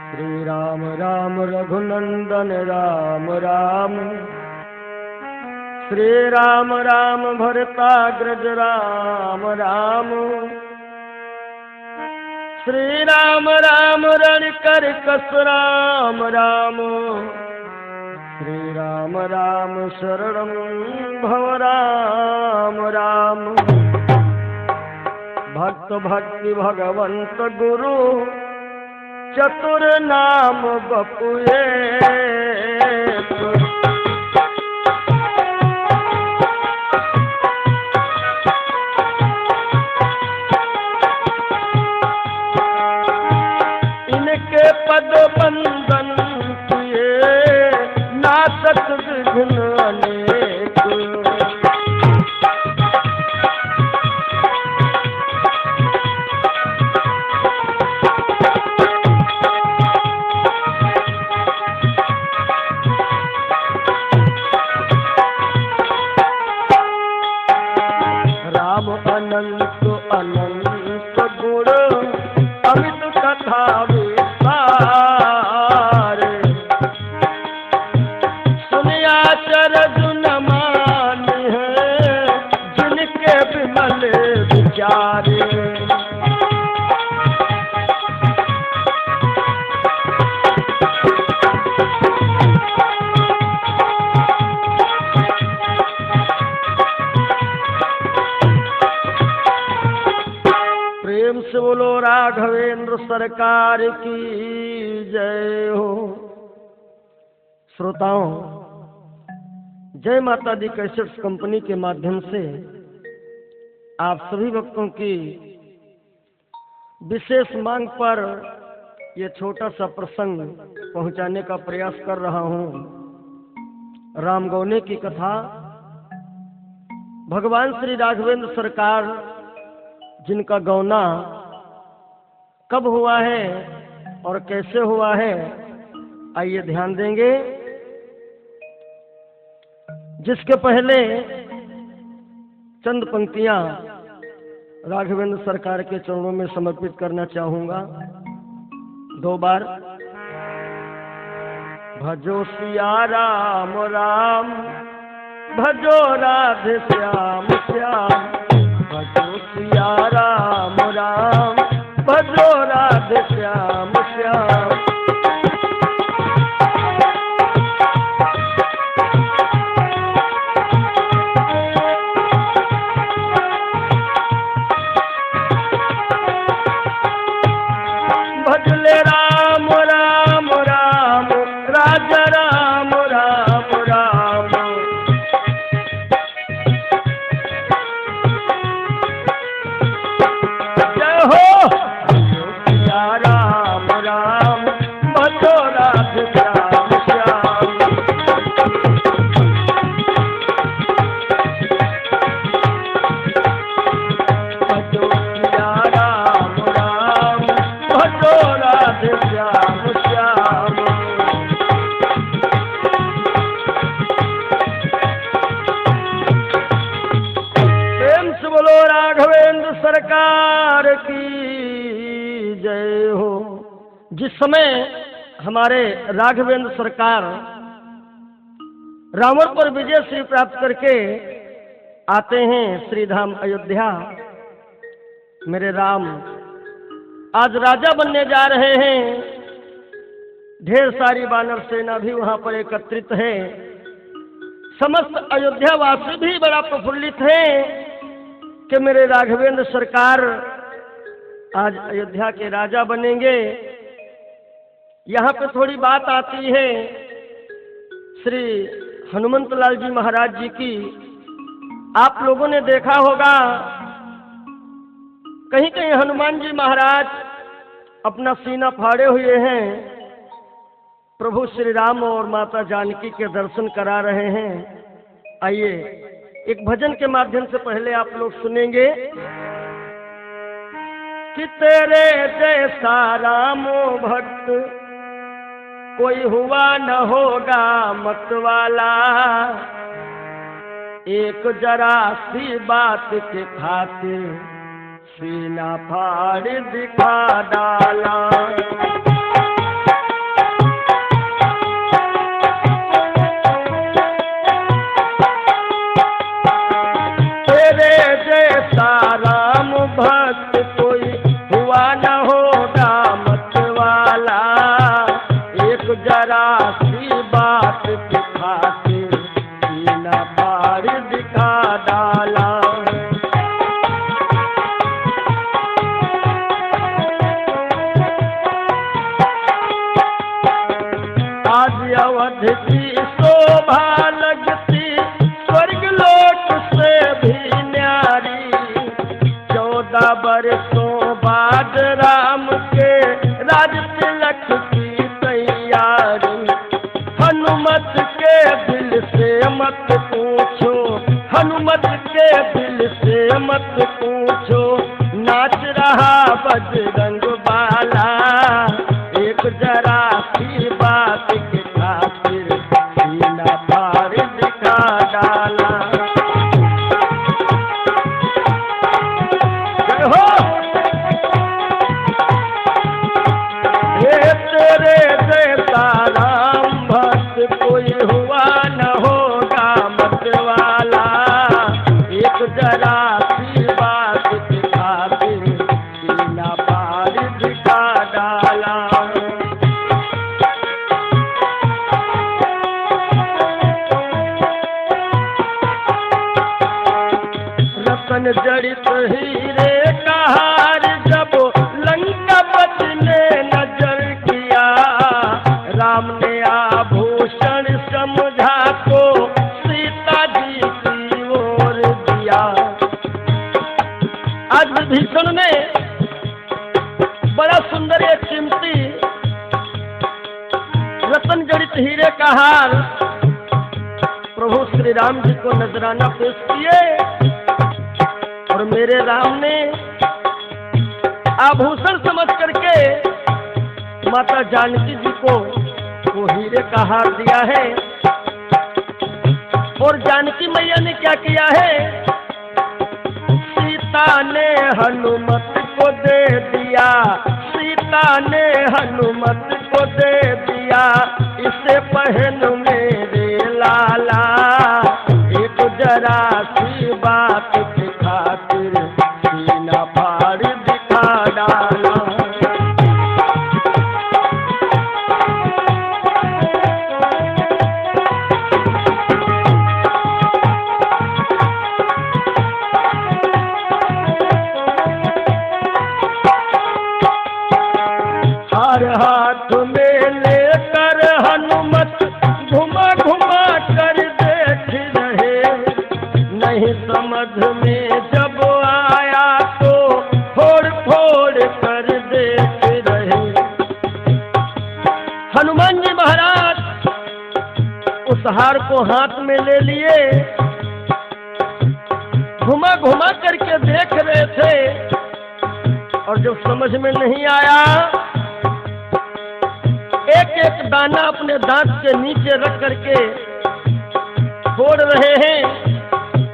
श्री राम राम रघुनंदन राम राम, श्री राम राम भरताग्रज राम राम, श्री राम राम रणकर कस राम राम, श्री राम राम शरणं भव राम राम। भक्त भक्ति भगवंत गुरु चतुर नाम बपुए, इनके पद बंदन किए नासक विघ्न अनेक। राम अनंत अनंत गुण अमित कथा विस्तार, सुनिया चरज न मान है जिनके विमल विचार। प्रेम से बोलो राघवेंद्र सरकार की जय हो। श्रोताओं, जय माता दी कैसेट्स कंपनी के माध्यम से आप सभी भक्तों की विशेष मांग पर यह छोटा सा प्रसंग पहुंचाने का प्रयास कर रहा हूं। राम गौने की कथा भगवान श्री राघवेंद्र सरकार जिनका गौना कब हुआ है और कैसे हुआ है, आइए ध्यान देंगे। जिसके पहले चंद पंक्तियां राघवेंद्र सरकार के चरणों में समर्पित करना चाहूंगा। 2 बार। भजो सिया राम राम, भजो राधे श्याम श्याम, भजो सिया राम राम, भजो राधे श्याम श्याम। भजले राम राम राम, राजा राम राम राम। जय हो सिया राम राम, भजो राधे श्याम श्याम। भजो सिया राम राम, भजो राधे श्याम श्याम। प्रेम से बोलो राघवेंद्र सरकार की जय हो। जिस समय हमारे राघवेंद्र सरकार रावण पर विजय श्री प्राप्त करके आते हैं श्री धाम अयोध्या, मेरे राम आज राजा बनने जा रहे हैं। ढेर सारी वानर सेना भी वहां पर एकत्रित है। समस्त अयोध्या वासी भी बड़ा प्रफुल्लित है कि मेरे राघवेंद्र सरकार आज अयोध्या के राजा बनेंगे। यहाँ पे थोड़ी बात आती है श्री हनुमंत लाल जी महाराज जी की। आप लोगों ने देखा होगा कहीं कहीं हनुमान जी महाराज अपना सीना फाड़े हुए हैं, प्रभु श्री राम और माता जानकी के दर्शन करा रहे हैं। आइए एक भजन के माध्यम से पहले आप लोग सुनेंगे कि तेरे जैसा रामो भक्त कोई हुआ न होगा मत वाला, एक जरा सी बात के खातिर सीना फाड़ दिखा डाला। होगा मत वाला, एक जरा सी बात की खातिर सीना फाड़ दिखा डाला। आज अवध की शोभा लगती स्वर्ग लोक से भी न्यारी, 14 बरसों बाद राम के राज तिलक की तैयारी। हनुमत के दिल से मत पूछो, हनुमत के दिल से मत पूछो, नाच रहा बजरंग बाला, एक जरा सी बात के खातिर सीना फाड़ दिखा डाला। जय हो। ये तेरे जैसा राम भक्त कोई हुआ न होगा मत वाला, एक जरा सी बात के खातिर सीना फाड़ दिखा डाला। रतन जड़ित हीरे का हार जब लंकापति ने नजर किया, राम ने आभूषण समझा को सीता जी की ओर दिया। आज विभीषण ने बड़ा सुंदर एक कीमती रतन जड़ित हीरे का हार प्रभु श्री राम जी को नजराना पेश किए, और मेरे राम ने आभूषण समझ करके माता जानकी जी को वो हीरे का हार दिया है। और जानकी मैया ने क्या किया है, सीता ने हनुमत को दे दिया, सीता ने हनुमत को दे दिया, इसे पहन मेरे लाला, एक जरा सी बात के खातिर सीना फाड़ दिखा डाला। हर हाथ में लेकर हनुमत घुमा घुमा कर देख रहे, नहीं समझ में जब आया तो फोड़ फोड़ कर देख रहे। हनुमान जी महाराज उस हार को हाथ में ले लिए, घुमा घुमा करके देख रहे थे, और जब समझ में नहीं आया एक एक दाना अपने दांत के नीचे रख करके फोड़ रहे हैं।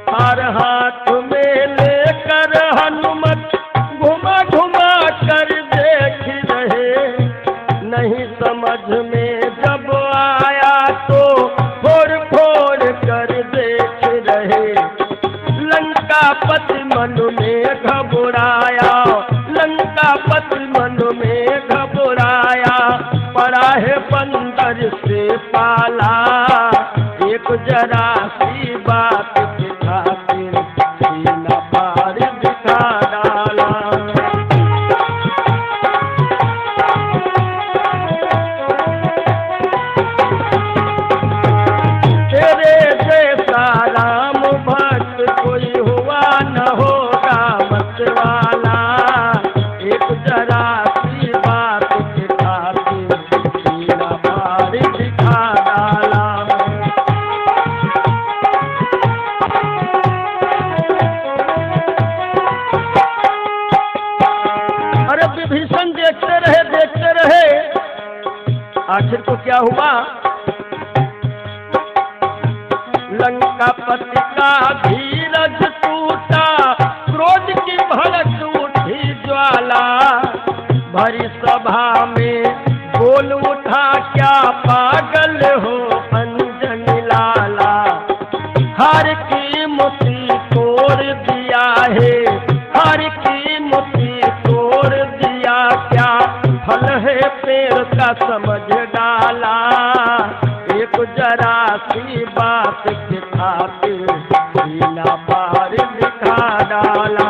हर हाथ में लेकर हनुमत घुमा घुमा कर देख रहे, नहीं समझ में जब आया तो फोड़ फोड़ कर देख रहे। लंकापति मन में घबराया, लंकापति मन में घबराया, पड़ा है बंदर से पाला, एक जरा सी बात के खातिर सीना फाड़ दिखा डाला। तेरे जैसा राम भक्त कोई हुआ न होगा मत वाला, एक जरा सी बात के खातिर सीना फाड़ दिखा डाला। अरे विभीषण देखते रहे, आखिर को क्या हुआ, लंकापति का धीरज टूटा, क्रोध की भड़क उठी ज्वाला, भरी सभा में बोल उठा क्या पागल हो अंजनी लाला, हर की मुट्ठी तोड़ दिया है, हर की मुट्ठी तोड़ दिया समझ डाला, एक जरा सी बात के खातिर सीना पार दिखा डाला।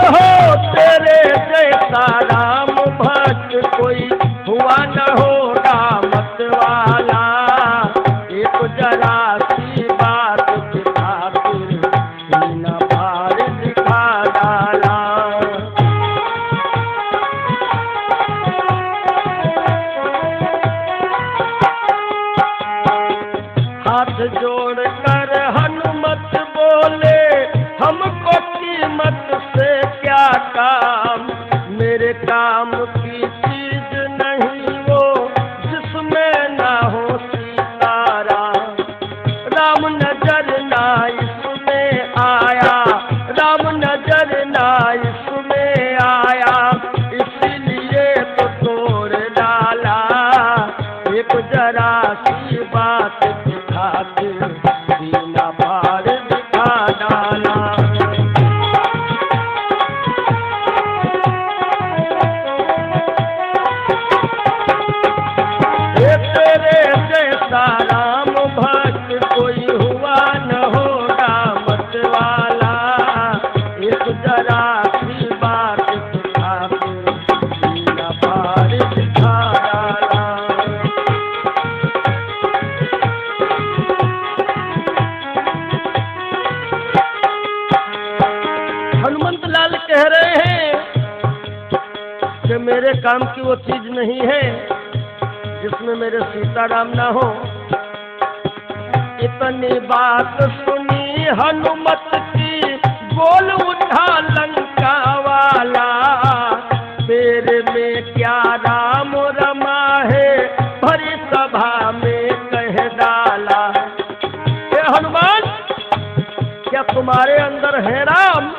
हो तेरे जैसा राम भक्त कोई हुआ न होगा मत वाला, एक जरा सी बात के खातिर सीना पार दिखा डाला। हाथ जोड़कर हनुमत बोले, हमको कीमत से क्या काम, मेरे काम की चीज नहीं वो जिसमें ना हो सीताराम। राम नजर ना इसमें आया, राम नजर ना इसमें आया, इसलिए तो तोड़ डाला, एक जरा सी बात की खातिर सीना पार दिखा डाला। तेरे जैसा राम भक्त कोई हुआ न होगा मत वाला, एक जरा सी बात की खातिर सीना पार दिखा डाला। हनुमंत लाल कह रहे हैं कि मेरे काम की वो चीज नहीं है जिसमें मेरे सीताराम ना हो। इतनी बात सुनी हनुमत की, बोल उठा लंका वाला, तेरे में क्या राम रमा है, भरी सभा में कह डाला। हे हनुमान, क्या तुम्हारे अंदर है राम?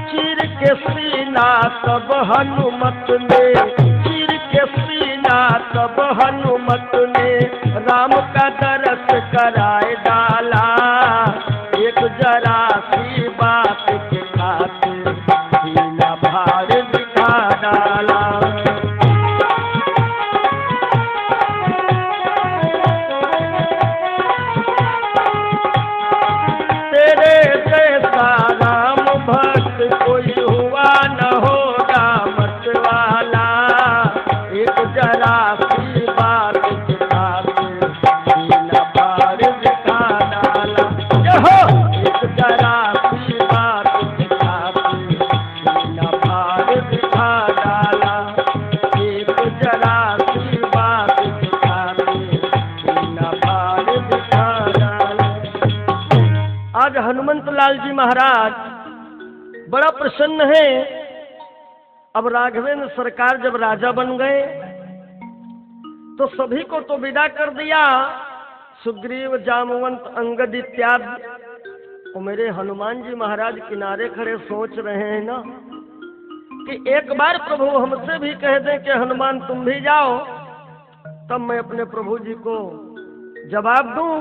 चीर के सीना तब हनुमत ने, चीर के सीना तब हनुमत ने राम का दरस कराए डाला, एक जरा सी बात के खातिर सीना भार दिखा डाला। तेरे जैसा राम भक्त कोई हुआ न होगा मत वाला, एक जरा सी बात के खातिर सीना पार दिखा डाला। यहो एक जरा सी बात के खातिर सीना पार दिखा डाला, एक जरा सी बात के खातिर सीना पार दिखा डाला। आज हनुमंत लाल जी महाराज बड़ा प्रसन्न है। अब राघवेंद्र सरकार जब राजा बन गए तो सभी को तो विदा कर दिया, सुग्रीव जामवंत अंगद इत्यादि। और मेरे हनुमान जी महाराज किनारे खड़े सोच रहे हैं ना कि एक बार प्रभु हमसे भी कह दें कि हनुमान तुम भी जाओ, तब मैं अपने प्रभु जी को जवाब दूं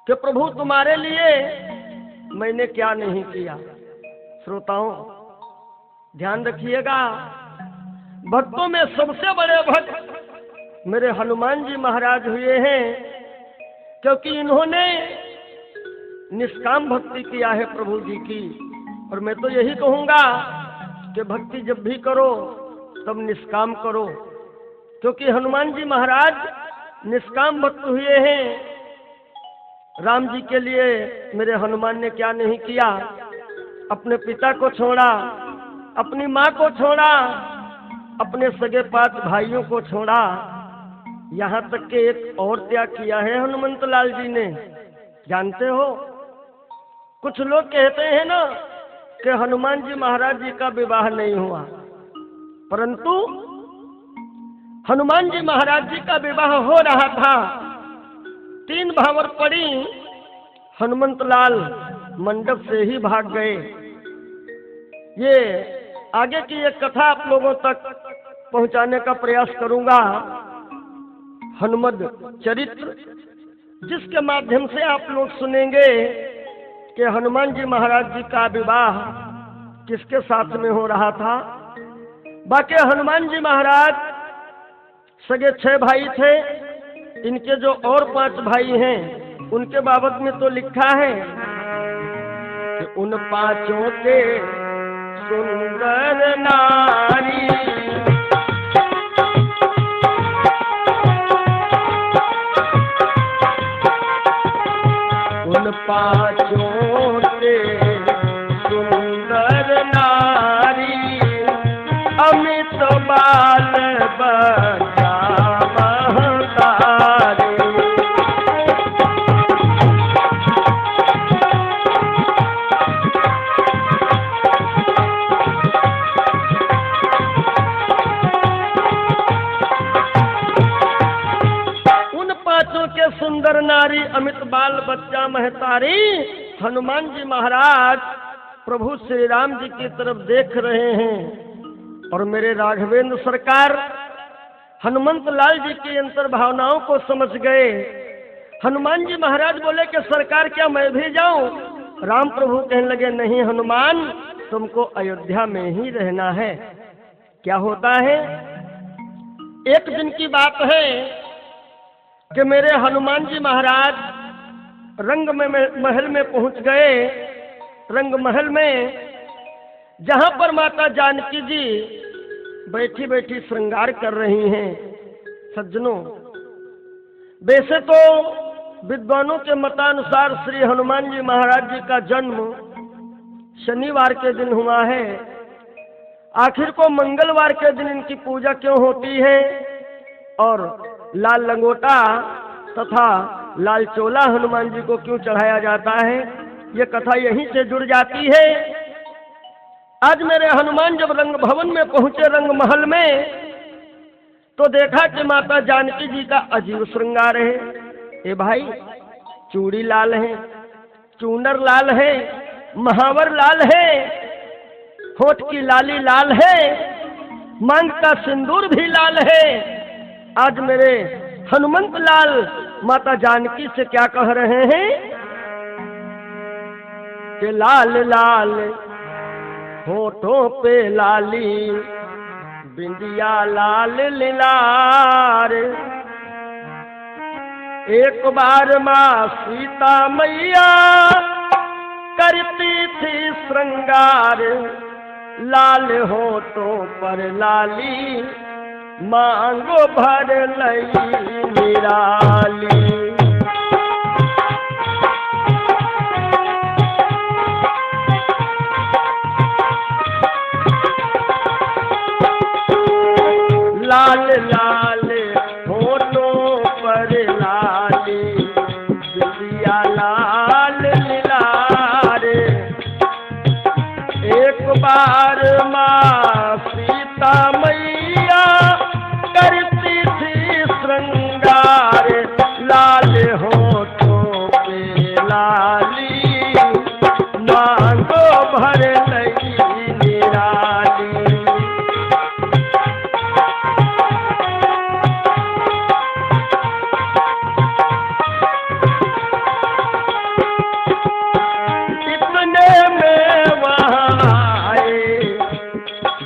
कि प्रभु तुम्हारे लिए मैंने क्या नहीं किया। श्रोताओं ध्यान रखिएगा, भक्तों में सबसे बड़े भक्त मेरे हनुमान जी महाराज हुए हैं, क्योंकि इन्होंने निष्काम भक्ति किया है प्रभु जी की। और मैं तो यही कहूँगा कि भक्ति जब भी करो तब निष्काम करो, क्योंकि हनुमान जी महाराज निष्काम भक्त हुए हैं। राम जी के लिए मेरे हनुमान ने क्या नहीं किया, अपने पिता को छोड़ा, अपनी माँ को छोड़ा, अपने सगे पांच भाइयों को छोड़ा, यहाँ तक कि एक और त्याग किया है हनुमंत लाल जी ने। जानते हो, कुछ लोग कहते हैं ना कि हनुमान जी महाराज जी का विवाह नहीं हुआ, परंतु हनुमान जी महाराज जी का विवाह हो रहा था। 3 भावर पड़ी, हनुमंत लाल मंडप से ही भाग गए। ये आगे की एक कथा आप लोगों तक पहुंचाने का प्रयास करूंगा, हनुमद चरित्र, जिसके माध्यम से आप लोग सुनेंगे कि हनुमान जी महाराज जी का विवाह किसके साथ में हो रहा था। बाकी हनुमान जी महाराज सगे 6 भाई थे। इनके जो और 5 भाई हैं उनके बाबत में तो लिखा है कि उन 5 के सुंदर नारी, उन 5 के सुंदर नारी, अमित बाल बच्चा महतारी। उन 5 के सुंदर नारी, अमित बाल बच्चा महतारी। हनुमान जी महाराज प्रभु श्री राम जी की तरफ देख रहे हैं और मेरे राघवेंद्र सरकार हनुमंत लाल जी की अंतर भावनाओं को समझ गए। हनुमान जी महाराज बोले कि सरकार क्या मैं भी जाऊं? राम प्रभु कहने लगे नहीं हनुमान, तुमको अयोध्या में ही रहना है। क्या होता है, एक दिन की बात है कि मेरे हनुमान जी महाराज रंग महल में पहुंच गए। रंग महल में जहां पर माता जानकी जी बैठी बैठी श्रृंगार कर रही हैं। सज्जनों, वैसे तो विद्वानों के मतानुसार श्री हनुमान जी महाराज जी का जन्म शनिवार के दिन हुआ है। आखिर को मंगलवार के दिन इनकी पूजा क्यों होती है और लाल लंगोटा तथा लाल चोला हनुमान जी को क्यों चढ़ाया जाता है, ये कथा यहीं से जुड़ जाती है। आज मेरे हनुमान जब रंग भवन में पहुंचे, रंग महल में, तो देखा कि माता जानकी जी का अजीब श्रृंगार है। ए भाई, चूड़ी लाल है, चूनर लाल है, महावर लाल है, होठ की लाली लाल है, मांग का सिंदूर भी लाल है। आज मेरे हनुमंत लाल माता जानकी से क्या कह रहे हैं कि लाल लाल होठों पे लाली, बिंदिया लाल लीलार। एक बार माँ सीता मैया करती थी श्रृंगार, लाल होठों पर लाली, मांगो भर लई निराली। लाल लाल होठों पर लाली, बिंदिया लाल लीलार। एक बार माँ सीता मैया करती थी श्रृंगार, लाल होठों पे लाली, मांगो भर लई निराली।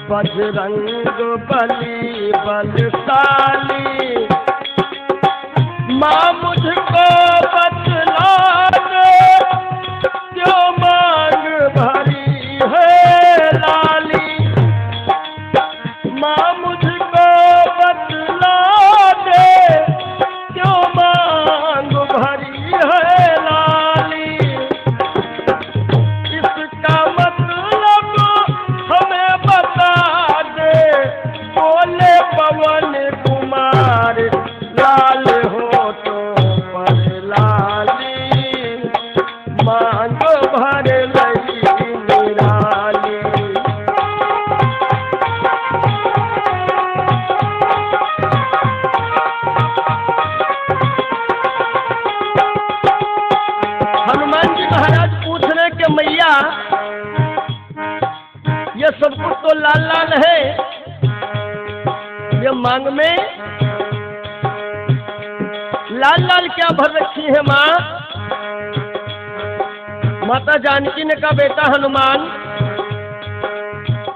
बजरंग बली बलशाली, माँ मुझको बतला दे क्यों मांग भरी है लाली। माँ मुझको बतला दे क्यों मांग भरी है लाली। इसका मतलब हमें बता दे, बोले पवन कुमार, लाल होठों पर लाली, मांगो भर लई निराली। हनुमान जी महाराज पूछ रहे कि मैया ये सब कुछ तो लाल लाल है, ये मांग में लाल लाल क्या भर रखी है माँ? माता जानकी ने कहा, बेटा हनुमान,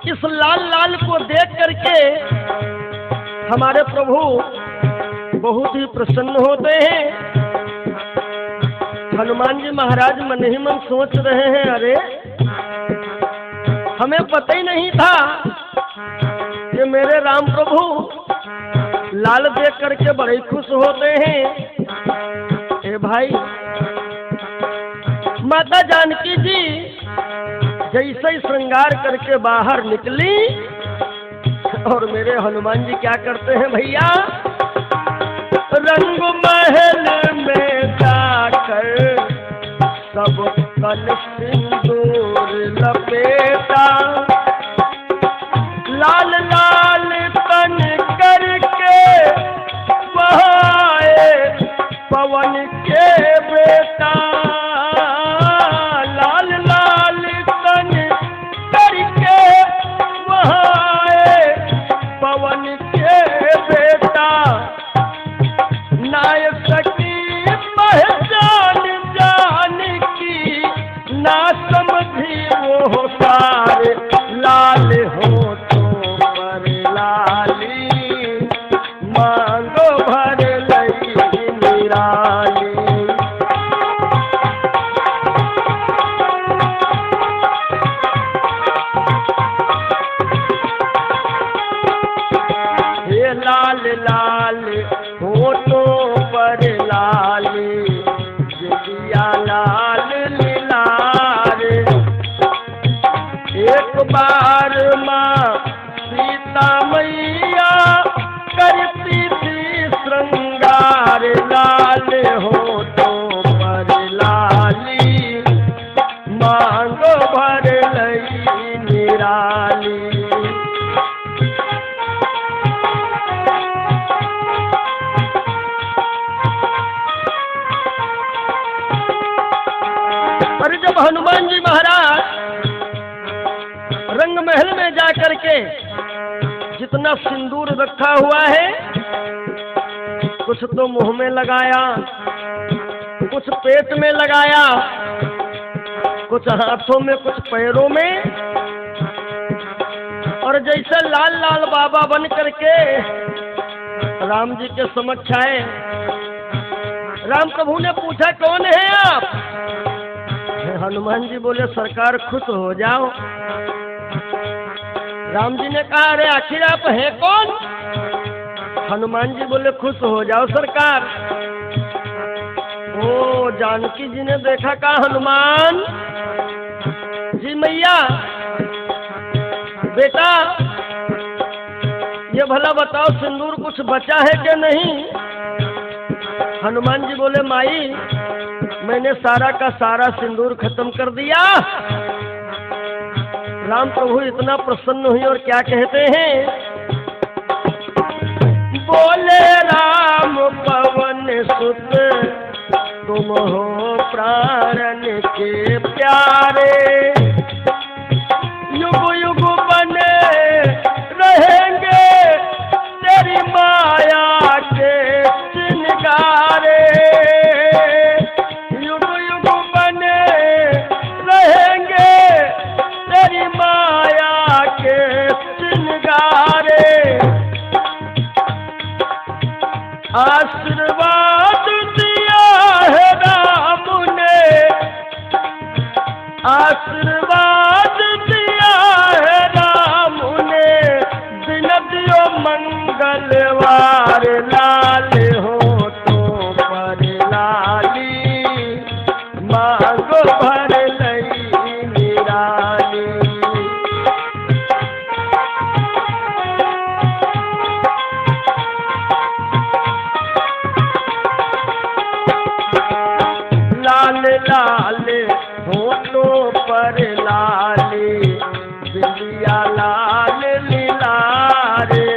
इस लाल लाल को देख करके हमारे प्रभु बहुत ही प्रसन्न होते हैं। हनुमान जी महाराज मन ही मन सोच रहे हैं, अरे हमें पता ही नहीं था कि मेरे राम प्रभु लाल देख करके बड़े खुश होते हैं। ए भाई, माता जानकी जी जैसे ही श्रृंगार करके बाहर निकली और मेरे हनुमान जी क्या करते हैं भैया, रंग महल में जाकर सब कल सिंदूर लपेटा, लाल लाल तन करके बहाए पवन के बेटा, लाल लाल तन करके बहाए पवन के बेटा, नाय सकी पहचान जान की, ना समझी वो सारे लाल हो तो पर लाली, मांगो भर लई निराली। हे लाल लाल होठों पर लाली, जिया लाल लीलार, एक बार माँ सीता मैया करती थी श्रृंगार, लाल होठों पर लाली, मांगो भर लई निराली। पर जब हनुमान जी महाराज रंग महल में जाकर के जितना सिंदूर रखा हुआ है, कुछ तो मुंह में लगाया, कुछ पेट में लगाया, कुछ हाथों में, कुछ पैरों में, और जैसे लाल लाल बाबा बन करके राम जी के समक्ष आए। राम प्रभु ने पूछा, कौन है आप? हनुमान जी बोले, सरकार खुश हो जाओ। राम जी ने कहा, अरे आखिर आप हैं कौन? हनुमान जी बोले, खुश हो जाओ सरकार। ओ जानकी जी ने देखा, कहा, हनुमान जी मैया, बेटा ये भला बताओ सिंदूर कुछ बचा है कि नहीं? हनुमान जी बोले, माई मैंने सारा का सारा सिंदूर खत्म कर दिया। राम प्रभु इतना प्रसन्न हुए और क्या कहते हैं, बोले राम पवन सुत तुम हो प्राण के प्यारे, युग युग बने रहेंगे तेरी माया के चिनगारे, युग युग बने रहेंगे तेरी माया के चिनगारे। आशीर्वाद दिया है राम ने, आशीर्वाद दिया है राम ने, दिन दियो मंगलवार, लाल हो तो पर लाली, मांगो भर लई निराली। लाल लाल होठों पर लाली, बिंदिया लाल लीलारे,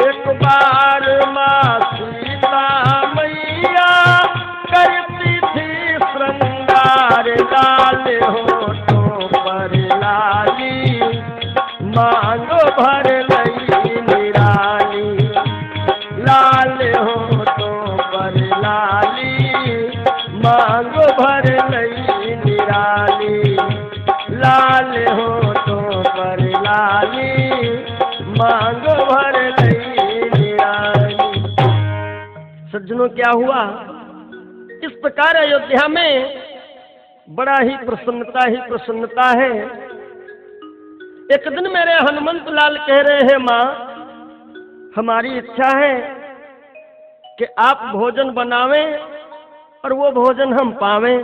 एक बार माँ सीता मैया करती थी श्रृंगार, लाल होठों पर लाली, मांगो भर लई निराली, लाल होठों पर लाली, मांगो भर लई सुनो क्या हुआ। इस प्रकार अयोध्या में बड़ा ही प्रसन्नता है। एक दिन मेरे हनुमंत लाल कह रहे हैं, माँ हमारी इच्छा है कि आप भोजन बनावें और वो भोजन हम पावें।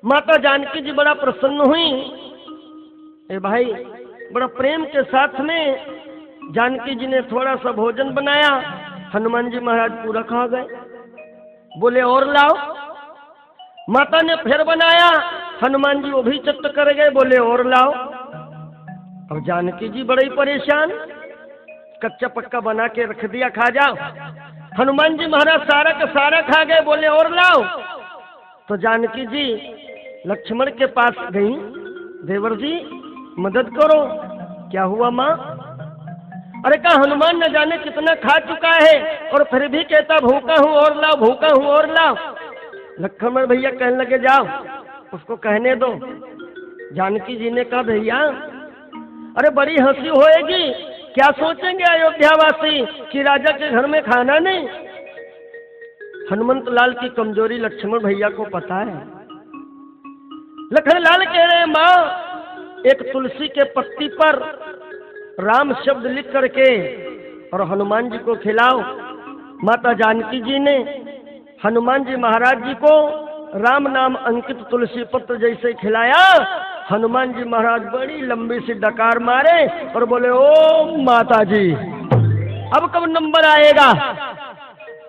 माता जानकी जी बड़ा प्रसन्न हुई। ए भाई, बड़ा प्रेम के साथ में जानकी जी ने थोड़ा सा भोजन बनाया। हनुमान जी महाराज पूरा खा गए। बोले और लाओ। माता ने फिर बनाया। हनुमान जी वो भी चट कर गए। बोले और लाओ। अब जानकी जी बड़े परेशान, कच्चा पक्का बना के रख दिया, खा जाओ। हनुमान जी महाराज सारा का सारा खा गए। बोले और लाओ। तो जानकी जी लक्ष्मण के पास गई, देवर जी मदद करो। क्या हुआ माँ? अरे कहा हनुमान न जाने कितना खा चुका है और फिर भी कहता भूखा हूं और लाओ, भूखा हूं और लाओ। लक्ष्मण भैया कहने लगे जाओ उसको कहने दो। जानकी जी ने कहा भैया अरे बड़ी हंसी होएगी, क्या सोचेंगे अयोध्यावासी कि राजा के घर में खाना नहीं। हनुमंत लाल की कमजोरी लक्ष्मण भैया को पता है। लखन लाल कह रहे हैं, माँ एक तुलसी के पत्ती पर राम शब्द लिख करके और हनुमान जी को खिलाओ। माता जानकी जी ने हनुमान जी महाराज जी को राम नाम अंकित तुलसी पत्र जैसे खिलाया, हनुमान जी महाराज बड़ी लंबी सी डकार मारे और बोले ओ माता जी अब कब नंबर आएगा।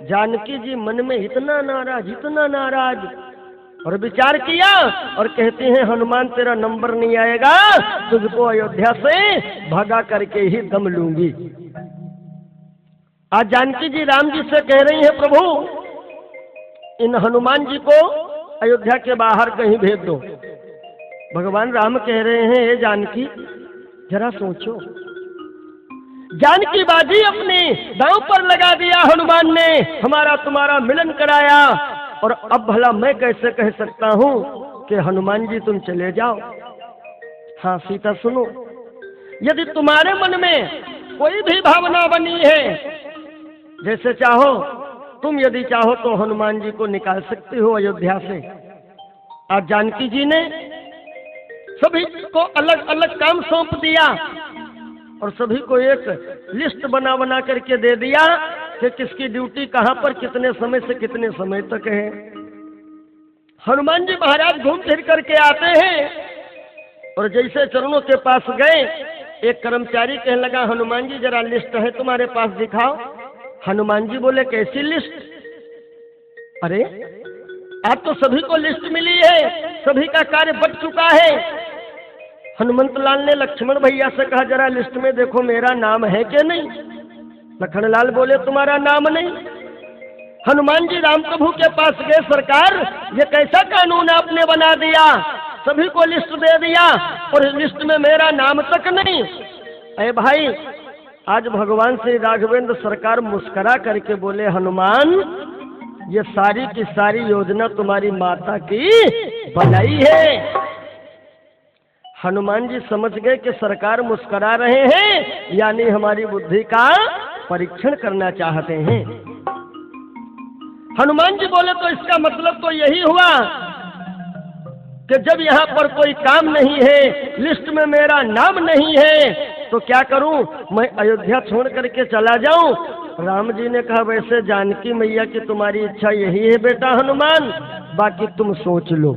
जानकी जी मन में इतना नाराज और विचार किया और कहती हैं हनुमान तेरा नंबर नहीं आएगा, तुझको अयोध्या से भगा करके ही दम लूंगी। आज जानकी जी राम जी से कह रही हैं प्रभु इन हनुमान जी को अयोध्या के बाहर कहीं भेज दो। भगवान राम कह रहे हैं हे जानकी जरा सोचो। जानकी बाजी अपनी दांव पर लगा दिया। हनुमान ने हमारा तुम्हारा मिलन कराया और अब भला मैं कैसे कह सकता हूं कि हनुमान जी तुम चले जाओ। हाँ सीता सुनो, यदि तुम्हारे मन में कोई भी भावना बनी है, जैसे चाहो तुम यदि चाहो तो हनुमान जी को निकाल सकते हो अयोध्या से। आज जानकी जी ने सभी को अलग अलग काम सौंप दिया और सभी को एक लिस्ट बना करके दे दिया कि किसकी ड्यूटी कहां पर कितने समय से कितने समय तक है। हनुमान जी महाराज घूम फिर करके आते हैं और जैसे चरणों के पास गए, एक कर्मचारी कहने लगा हनुमान जी जरा लिस्ट है तुम्हारे पास दिखाओ। हनुमान जी बोले कैसी लिस्ट? अरे आप तो सभी को लिस्ट मिली है, सभी का कार्य बच चुका है। हनुमंत लाल ने लक्ष्मण भैया से कहा जरा लिस्ट में देखो मेरा नाम है कि नहीं। लखन लाल बोले तुम्हारा नाम नहीं। हनुमान जी राम प्रभु के पास गए, सरकार ये कैसा कानून आपने बना दिया, सभी को लिस्ट दे दिया और लिस्ट में मेरा नाम तक नहीं। अरे भाई आज भगवान श्री राघवेंद्र सरकार मुस्कुरा करके बोले हनुमान ये सारी की सारी योजना तुम्हारी माता की बनाई है। हनुमान जी समझ गए कि सरकार मुस्कुरा रहे हैं यानी हमारी बुद्धि का परीक्षण करना चाहते हैं। हनुमान जी बोले तो इसका मतलब तो यही हुआ कि जब यहाँ पर कोई काम नहीं है, लिस्ट में मेरा नाम नहीं है, तो क्या करूं, मैं अयोध्या छोड़ करके चला जाऊं। राम जी ने कहा वैसे जानकी मैया की तुम्हारी इच्छा यही है बेटा हनुमान, बाकी तुम सोच लो।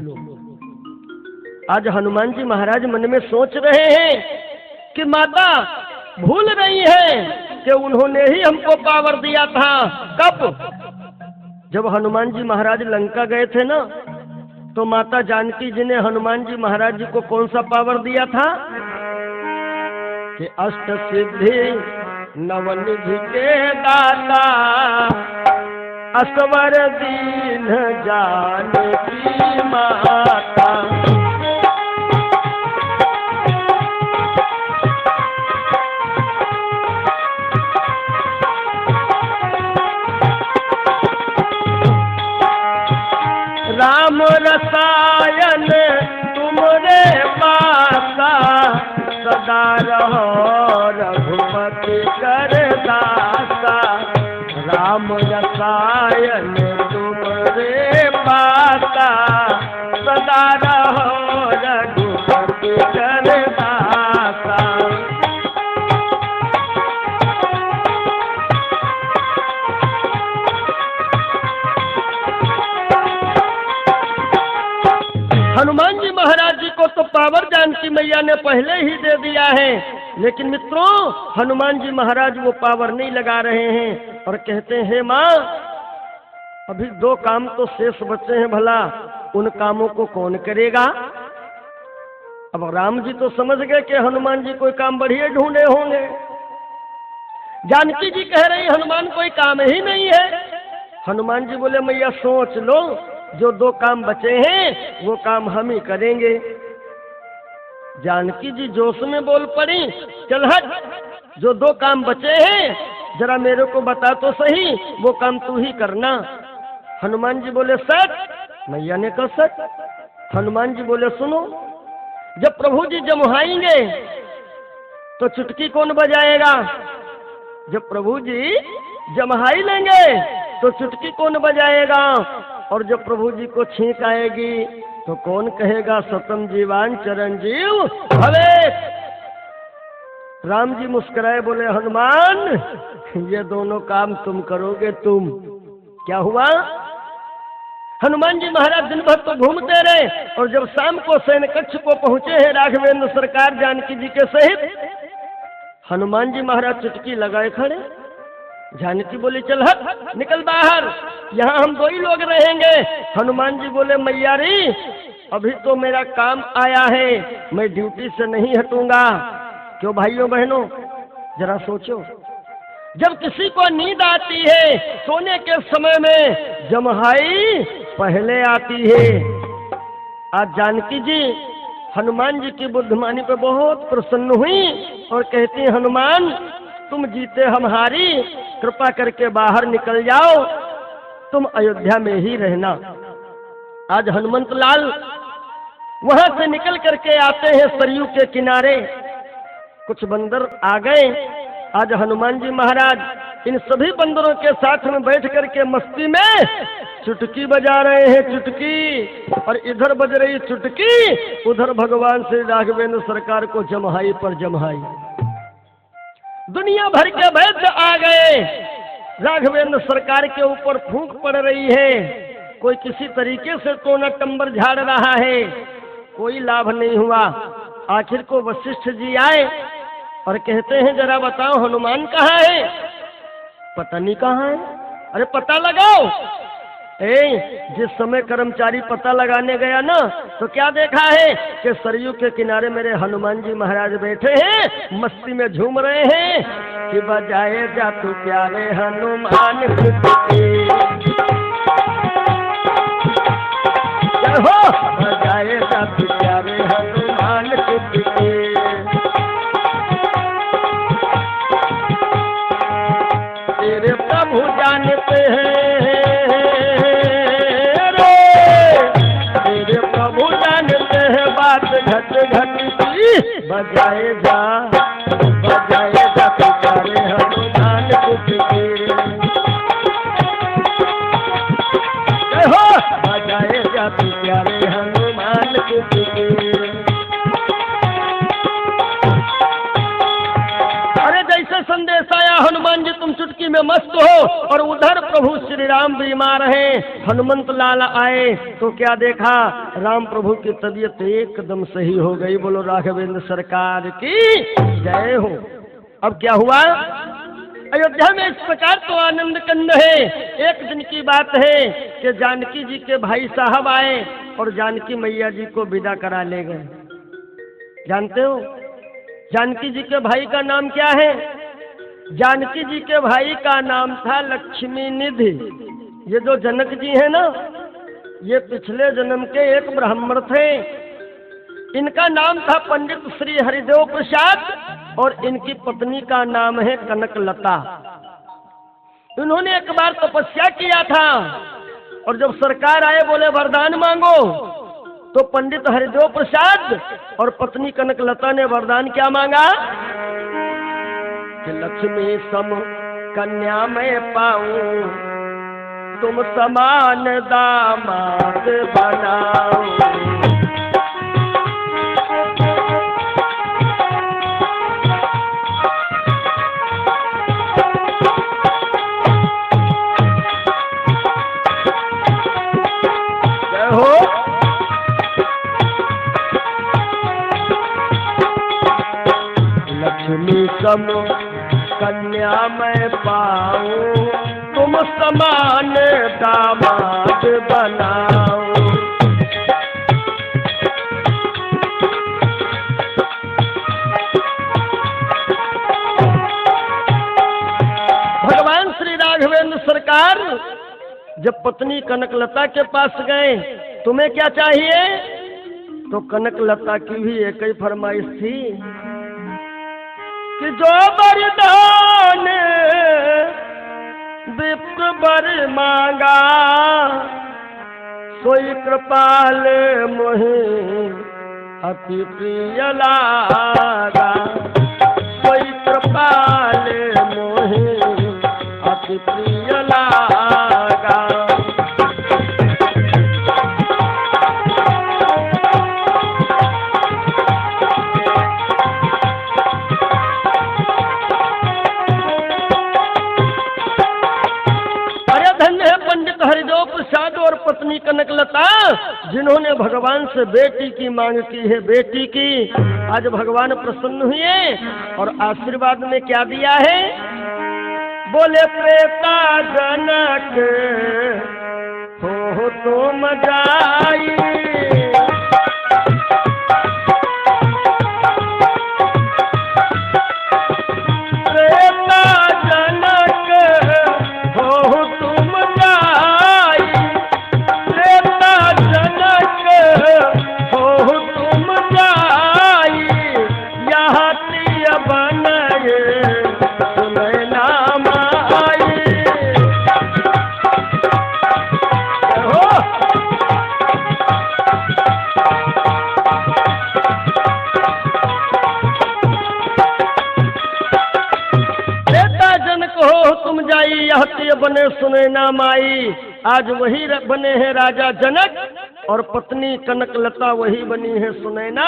आज हनुमान जी महाराज मन में सोच रहे हैं कि माता भूल रही है कि उन्होंने ही हमको पावर दिया था। कब? जब हनुमान जी महाराज लंका गए थे ना, तो माता जानकी जी ने हनुमान जी महाराज जी को कौन सा पावर दिया था कि अष्ट सिद्धि नवनिधि के दाता असवर दीन जानकी माता। राम रसायन तुमरे पासा सदा रहो रघुपति कर दासा। राम रसायन तुम्हारे पाता, सदा रहो रघुपति करदाता। हनुमान जी महाराज जी को तो पावर जानकी मैया ने पहले ही दे दिया है, लेकिन मित्रों हनुमान जी महाराज वो पावर नहीं लगा रहे हैं और कहते हैं हे माँ, अभी 2 काम तो शेष बचे हैं, भला उन कामों को कौन करेगा। अब राम जी तो समझ गए कि हनुमान जी कोई काम बढ़िया ढूंढे होंगे। जानकी जी कह रही हनुमान कोई काम ही नहीं है। हनुमान जी बोले मैया सोच लो, जो 2 काम बचे हैं वो काम हम ही करेंगे। जानकी जी जोश में बोल पड़ी, चल हट, जो 2 काम बचे हैं जरा मेरे को बता तो सही, वो काम तू ही करना। हनुमान जी बोले सच। मैया ने कहा सच। हनुमान जी बोले सुनो, जब प्रभु जी जमुहाएंगे तो चुटकी कौन बजाएगा? जब प्रभु जी जमहाई लेंगे तो चुटकी कौन बजाएगा? और जब प्रभु जी को छींक आएगी तो कौन कहेगा सतम जीवान चिरंजीव भवे। राम जी मुस्कुराए बोले हनुमान, ये दोनों काम तुम करोगे तुम। क्या हुआ? हनुमान जी महाराज दिन भर तो घूमते रहे और जब शाम को सैन्य कक्ष को पहुंचे हैं राघवेंद्र सरकार जानकी जी के सहित, हनुमान जी महाराज चुटकी लगाए खड़े। जानकी बोली चल हट, निकल बाहर, यहाँ हम 2 ही लोग रहेंगे। हनुमान जी बोले मैया री, अभी तो मेरा काम आया है, मैं ड्यूटी से नहीं हटूंगा। क्यों भाइयों बहनों, जरा सोचो, जब किसी को नींद आती है सोने के समय में जमहाई पहले आती है। आज जानकी जी हनुमान जी की बुद्धिमानी पे बहुत प्रसन्न हुई और कहती हनुमान तुम जीते हमारी, कृपा करके बाहर निकल जाओ, तुम अयोध्या में ही रहना। आज हनुमंत लाल वहां से निकल करके आते हैं सरयू के किनारे। कुछ बंदर आ गए। आज हनुमान जी महाराज इन सभी बंदरों के साथ में बैठ करके मस्ती में चुटकी बजा रहे हैं, चुटकी। और इधर बज रही चुटकी, उधर भगवान श्री राघवेंद्र सरकार को जमहाई पर जमहाई। दुनिया भर के वैद्य आ गए, राघवेंद्र सरकार के ऊपर फूंक पड़ रही है। कोई किसी तरीके से टोना टंबर झाड़ रहा है, कोई लाभ नहीं हुआ। आखिर को वशिष्ठ जी आए और कहते हैं जरा बताओ हनुमान कहाँ है? पता नहीं कहाँ है। अरे पता लगाओ। जिस समय कर्मचारी पता लगाने गया ना, तो क्या देखा है कि सरयू के किनारे मेरे हनुमान जी महाराज बैठे हैं, मस्ती में झूम रहे हैं कि बजाए जा तू प्यारे हनुमान हो, बजाए जा तू प्यारे हनुमान तेरे प्रभु जानते हैं घट घट की, बजाए जा पुकारे हनुमान हो, बजाए जा पुकारे हनुमान अरे जैसे संदेश आया हनुमान जी तुम चुटकी में मस्त हो, और उधर प्रभु श्री राम बीमार हैं। हनुमंत लाल आए तो क्या देखा, राम प्रभु की तबीयत एकदम सही हो गई। बोलो राघवेंद्र सरकार की जय हो। अब क्या हुआ? अयोध्या में इस प्रकार तो आनंद कंद है। एक दिन की बात है कि जानकी जी के भाई साहब आए और जानकी मैया जी को विदा करा ले गए। जानते हो जानकी जी के भाई का नाम क्या है? जानकी जी के भाई का नाम था लक्ष्मी निधि। ये जो जनक जी है ना, ये पिछले जन्म के एक ब्राह्मण थे। इनका नाम था पंडित श्री हरिदेव प्रसाद और इनकी पत्नी का नाम है कनकलता। इन्होंने एक बार तपस्या किया था और जब सरकार आए बोले वरदान मांगो, तो पंडित हरिदेव प्रसाद और पत्नी कनकलता ने वरदान क्या मांगा कि लक्ष्मी सम कन्या मैं पाऊं, तुम समान दामाद बनाओ। जय हो। लक्ष्मी सम कन्या मैं पाऊं, तुम समान दामाद बनाओ। भगवान श्री राघवेंद्र सरकार जब पत्नी कनकलता के पास गए, तुम्हें क्या चाहिए? तो कनकलता की भी एक ही फरमाइश थी कि जो वरदान विप्र वर मांगा, सोई कृपाल मोहि अति प्रिय लागा। सोई कृपाल मोहि अति प्रिय लागा। पंडित हरिदेव प्रसाद और पत्नी कनकलता, जिन्होंने भगवान से बेटी की मांग की है, बेटी की। आज भगवान प्रसन्न हुए और आशीर्वाद में क्या दिया है? बोले त्रेता जनक हो तुम जाई, बने सुने ना माई। आज वही बने हैं राजा जनक और पत्नी कनकलता वही बनी है सुनैना।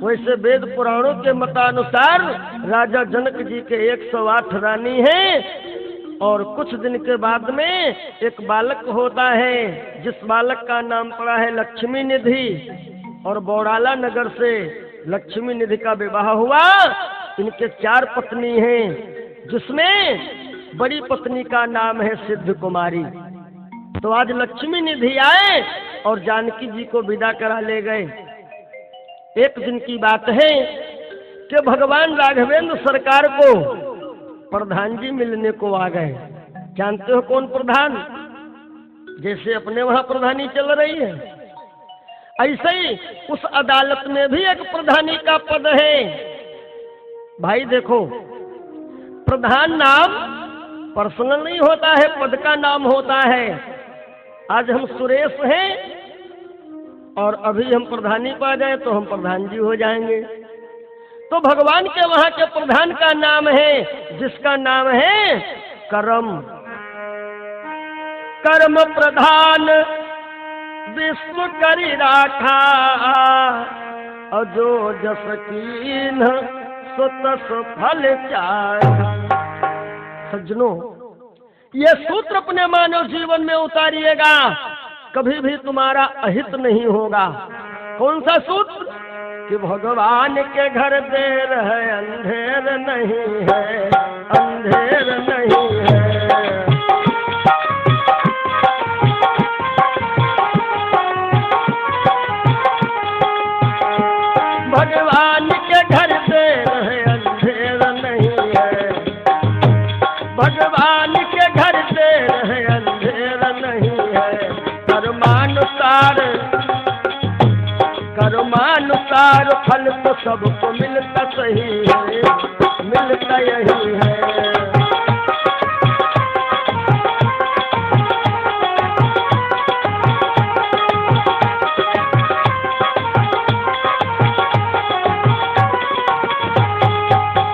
वैसे वेद पुराणों के मतानुसार राजा जनक जी के 108 रानी हैं और कुछ दिन के बाद में एक बालक होता है, जिस बालक का नाम पड़ा है लक्ष्मी निधि। और बौड़ाला नगर से लक्ष्मी निधि का विवाह हुआ। इनके 4 पत्नी हैं, जिसमें बड़ी पत्नी का नाम है सिद्ध कुमारी। तो आज लक्ष्मी निधि आए और जानकी जी को विदा करा ले गए। एक दिन की बात है कि भगवान राघवेंद्र सरकार को प्रधान जी मिलने को आ गए। जानते हो कौन प्रधान? जैसे अपने वहां प्रधानी चल रही है, ऐसे ही उस अदालत में भी एक प्रधानी का पद है। भाई देखो, प्रधान नाम पर्सनल नहीं होता है, पद का नाम होता है। आज हम सुरेश हैं और अभी हम प्रधानी पा जाए तो हम प्रधान जी हो जाएंगे। तो भगवान के वहां के प्रधान का नाम है, जिसका नाम है कर्म। कर्म प्रधान विश्व करी राखा, और जो जस कीन सो तस फल चाहा। सज्जनों, ये सूत्र अपने मानव जीवन में उतारिएगा, कभी भी तुम्हारा अहित नहीं होगा। कौन सा सूत्र? कि भगवान के घर देर है, अंधेर नहीं है, अंधेर नहीं है। भगवान के घर देर है, अंधेर नहीं है। भगवान के घर देर है, अंधेर नहीं है। कर्मानुसार फल तो सबको मिलता सही है, मिलता यही है।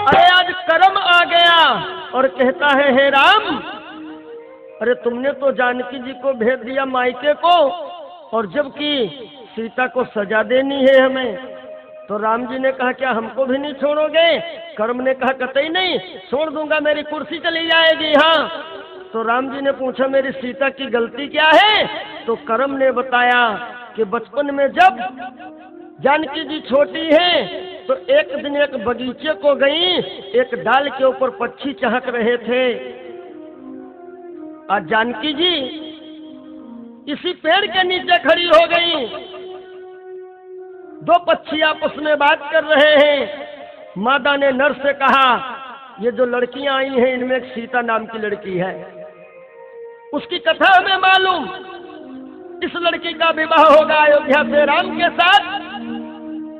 अरे आज कर्म आ गया और कहता कहता है, हे राम, अरे तुमने तो जानकी जी को भेज दिया मायके को, और जबकि सीता को सजा देनी है हमें। तो राम जी ने कहा, क्या हमको भी नहीं छोड़ोगे? कर्म ने कहा, कतई नहीं, छोड़ दूंगा, मेरी कुर्सी चली जाएगी। हाँ। तो राम जी ने पूछा, मेरी सीता की गलती क्या है? तो कर्म ने बताया कि बचपन में जब जानकी जी छोटी है तो एक दिन एक बगीचे को गई, एक डाल के ऊपर पक्षी चहक रहे थे। आज जानकी जी इसी पेड़ के नीचे खड़ी हो गई। दो पक्षी आपस में बात कर रहे हैं। मादा ने नर से कहा, ये जो लड़कियां आई हैं इनमें एक सीता नाम की लड़की है, उसकी कथा हमें मालूम। इस लड़की का विवाह होगा अयोध्या से राम के साथ,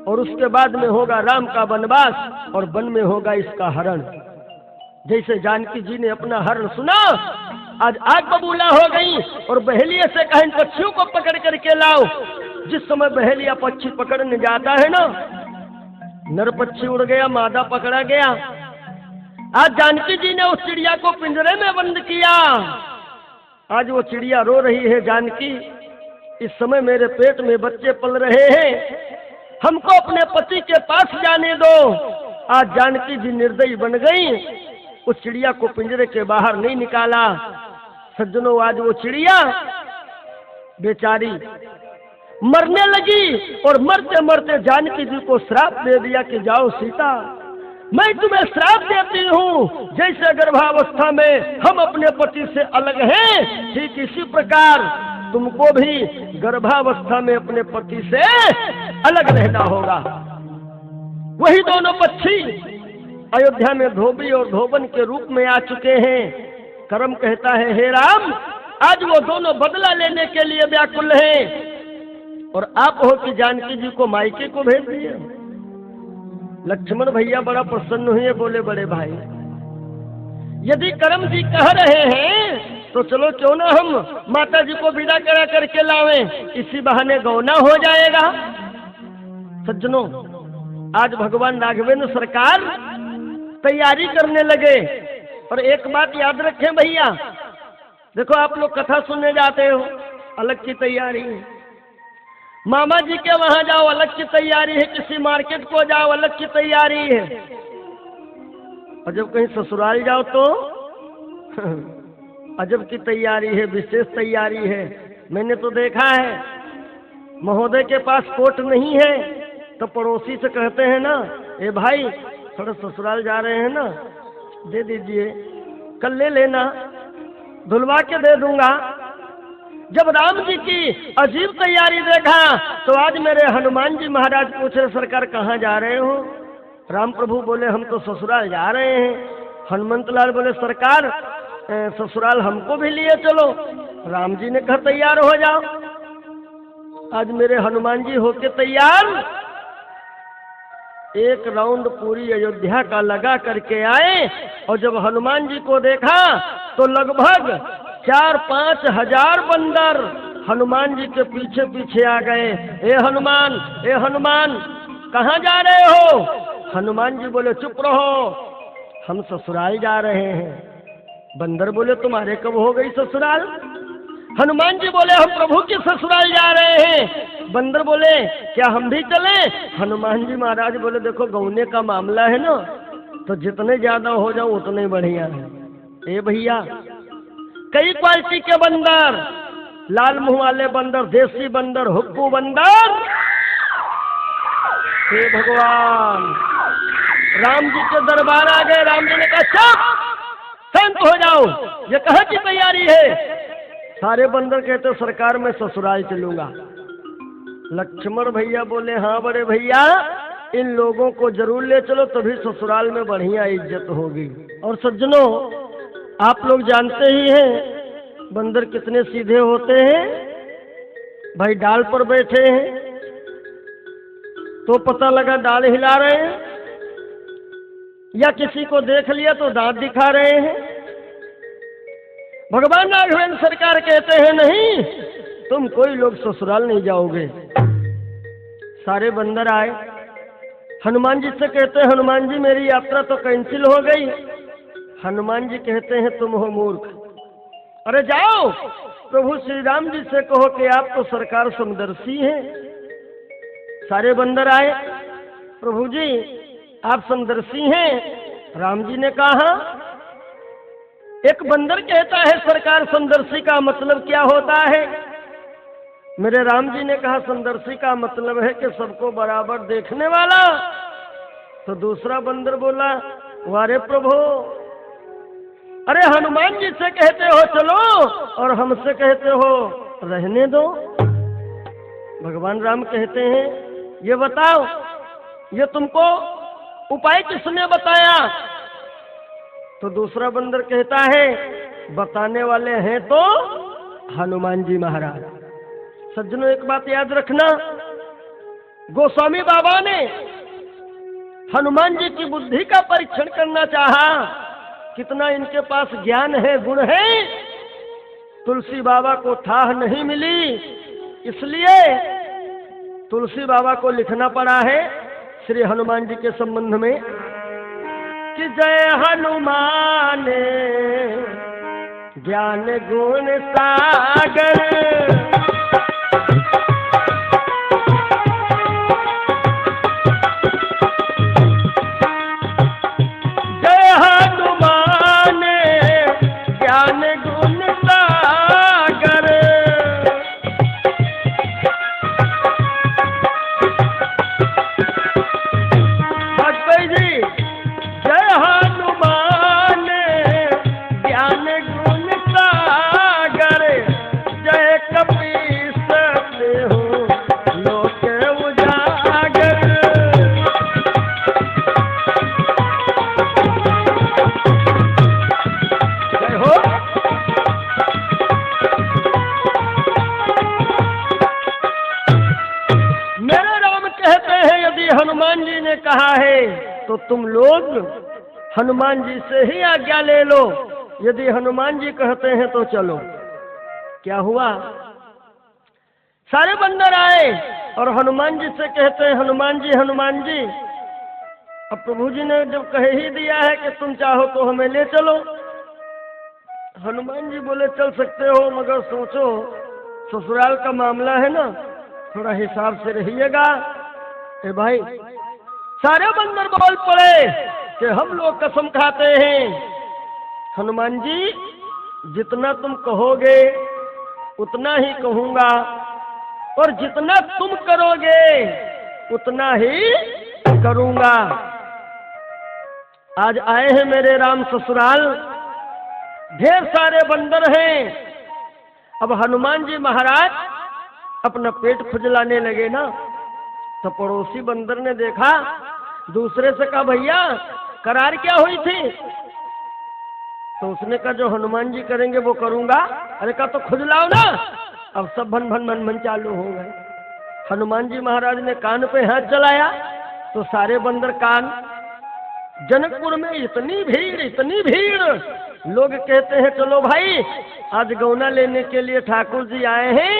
और उसके बाद में होगा राम का वनवास, और वन में होगा इसका हरण। जैसे जानकी जी ने अपना हरण सुना, आज आग बबूला हो गई और बहेलिए से कहा, इन पक्षियों को पकड़ करके लाओ। जिस समय बहेलिया पक्षी पकड़ने जाता है ना, नर पक्षी उड़ गया, मादा पकड़ा गया। आज जानकी जी ने उस चिड़िया को पिंजरे में बंद किया। आज वो चिड़िया रो रही है, जानकी इस समय मेरे पेट में बच्चे पल रहे हैं, हमको अपने पति के पास जाने दो। आज जानकी जी निर्दयी बन गई, उस चिड़िया को पिंजरे के बाहर नहीं निकाला। सज्जनों, आज वो चिड़िया बेचारी मरने लगी, और मरते मरते जानकी जी को श्राप दे दिया कि जाओ सीता, मैं तुम्हें श्राप देती हूँ, जैसे गर्भावस्था में हम अपने पति से अलग हैं, ठीक इसी प्रकार तुमको भी गर्भावस्था में अपने पति से अलग रहना होगा। वही दोनों पक्षी अयोध्या में धोबी और धोबन के रूप में आ चुके हैं। कर्म कहता है, हे राम, आज वो दोनों बदला लेने के लिए व्याकुल हैं, और आप हो कि जानकी जी को मायके को भेज दिए। लक्ष्मण भैया बड़ा प्रसन्न हुए, बोले, बड़े भाई, यदि कर्म जी कह रहे हैं तो चलो क्यों ना हम माता जी को विदा करा करके लावें, इसी बहाने गौना हो जाएगा। सज्जनों, आज भगवान राघवेंद्र सरकार तैयारी करने लगे। और एक बात याद रखें भैया, देखो आप लोग कथा सुनने जाते हो, अलग की तैयारी है, मामा जी के वहां जाओ अलग की तैयारी है, किसी मार्केट को जाओ अलग की तैयारी है, और जब कहीं ससुराल जाओ तो अजब की तैयारी है, विशेष तैयारी है। मैंने तो देखा है, महोदय के पास कोट नहीं है तो पड़ोसी से कहते हैं ना, ए भाई थोड़ा ससुराल जा रहे हैं ना, दे दीजिए, कल ले लेना, धुलवा के दे दूंगा। जब राम जी की अजीब तैयारी देखा तो आज मेरे हनुमान जी महाराज पूछे, सरकार कहाँ जा रहे हो? राम प्रभु बोले, हम तो ससुराल जा रहे हैं। हनुमंत लाल बोले, सरकार ससुराल हमको भी लिए चलो। राम जी ने कहा, तैयार हो जाओ। आज मेरे हनुमान जी होके तैयार, एक राउंड पूरी अयोध्या का लगा करके आए, और जब हनुमान जी को देखा तो लगभग 4-5 हजार बंदर हनुमान जी के पीछे पीछे आ गए। ए हनुमान कहाँ जा रहे हो? हनुमान जी बोले, चुप रहो, हम ससुराल जा रहे हैं। बंदर बोले, तुम्हारे कब हो गई ससुराल? हनुमान जी बोले, हम प्रभु के ससुराल जा रहे हैं। बंदर बोले, क्या हम भी चले? हनुमान जी महाराज बोले, देखो गौने का मामला है ना, तो जितने ज्यादा हो जाओ उतने बढ़िया है। ए भैया, कई क्वालिटी के बंदर, लाल मुंह वाले बंदर, देसी बंदर, हुक्कू बंदर। हे भगवान, राम जी के दरबार आ गए। राम जी ने कहा, चुप, शांत हो जाओ, ये कहाँ की तैयारी है? सारे बंदर कहते, सरकार मैं ससुराल चलूंगा। लक्ष्मण भैया बोले, हाँ बड़े भैया, इन लोगों को जरूर ले चलो, तभी ससुराल में बढ़िया इज्जत होगी। और सज्जनों, आप लोग जानते ही हैं बंदर कितने सीधे होते हैं। भाई डाल पर बैठे हैं तो पता लगा डाल हिला रहे हैं, या किसी को देख लिया तो दांत दिखा रहे हैं। भगवान राघवेंद्र सरकार कहते हैं, नहीं, तुम कोई लोग ससुराल नहीं जाओगे। सारे बंदर आए, हनुमान जी से कहते हैं, हनुमान जी मेरी यात्रा तो कैंसिल हो गई। हनुमान जी कहते हैं तुम हो मूर्ख, अरे जाओ प्रभु श्री राम जी से कहो कि आप तो सरकार समदर्शी हैं। सारे बंदर आए, प्रभु जी आप समदर्शी हैं। राम जी ने कहा, एक बंदर कहता है सरकार समदर्शी का मतलब क्या होता है? मेरे राम जी ने कहा समदर्शी का मतलब है कि सबको बराबर देखने वाला। तो दूसरा बंदर बोला, वारे प्रभु, अरे हनुमान जी से कहते हो चलो और हमसे कहते हो रहने दो। भगवान राम कहते हैं, ये बताओ ये तुमको उपाय किसने बताया? तो दूसरा बंदर कहता है, बताने वाले हैं तो हनुमान जी महाराज। सज्जनों एक बात याद रखना, गोस्वामी बाबा ने हनुमान जी की बुद्धि का परीक्षण करना चाहा, कितना इनके पास ज्ञान है, गुण है। तुलसी बाबा को ठाह नहीं मिली, इसलिए तुलसी बाबा को लिखना पड़ा है श्री हनुमान जी के संबंध में कि जय हनुमान ज्ञान गुण सागर, तो तुम लोग हनुमान जी से ही आज्ञा ले लो। यदि हनुमान जी कहते हैं तो चलो। क्या हुआ? सारे बंदर आए और हनुमान जी से कहते हैं, हनुमान जी हनुमान जी। अब प्रभु जी ने जब कह ही दिया है कि तुम चाहो तो हमें ले चलो। हनुमान जी बोले चल सकते हो, मगर सोचो ससुराल का मामला है ना, थोड़ा हिसाब से रहिएगा। ए भाई, सारे बंदर बोल पड़े कि हम लोग कसम खाते हैं हनुमान जी जितना तुम कहोगे उतना ही कहूंगा, और जितना तुम करोगे उतना ही करूंगा। आज आए हैं मेरे राम ससुराल, ढेर सारे बंदर हैं। अब हनुमान जी महाराज अपना पेट खुजलाने लगे ना, तो पड़ोसी बंदर ने देखा, दूसरे से कहा भैया करार क्या हुई थी? तो उसने कहा जो हनुमान जी करेंगे वो करूंगा। अरे कहा तो खुजलाओ ना। अब सब भन भन भन भन चालू हो गए। हनुमान जी महाराज ने कान पे हाथ चलाया तो सारे बंदर कान। जनकपुर में इतनी भीड़, लोग कहते हैं चलो भाई आज गौना लेने के लिए ठाकुर जी आए हैं,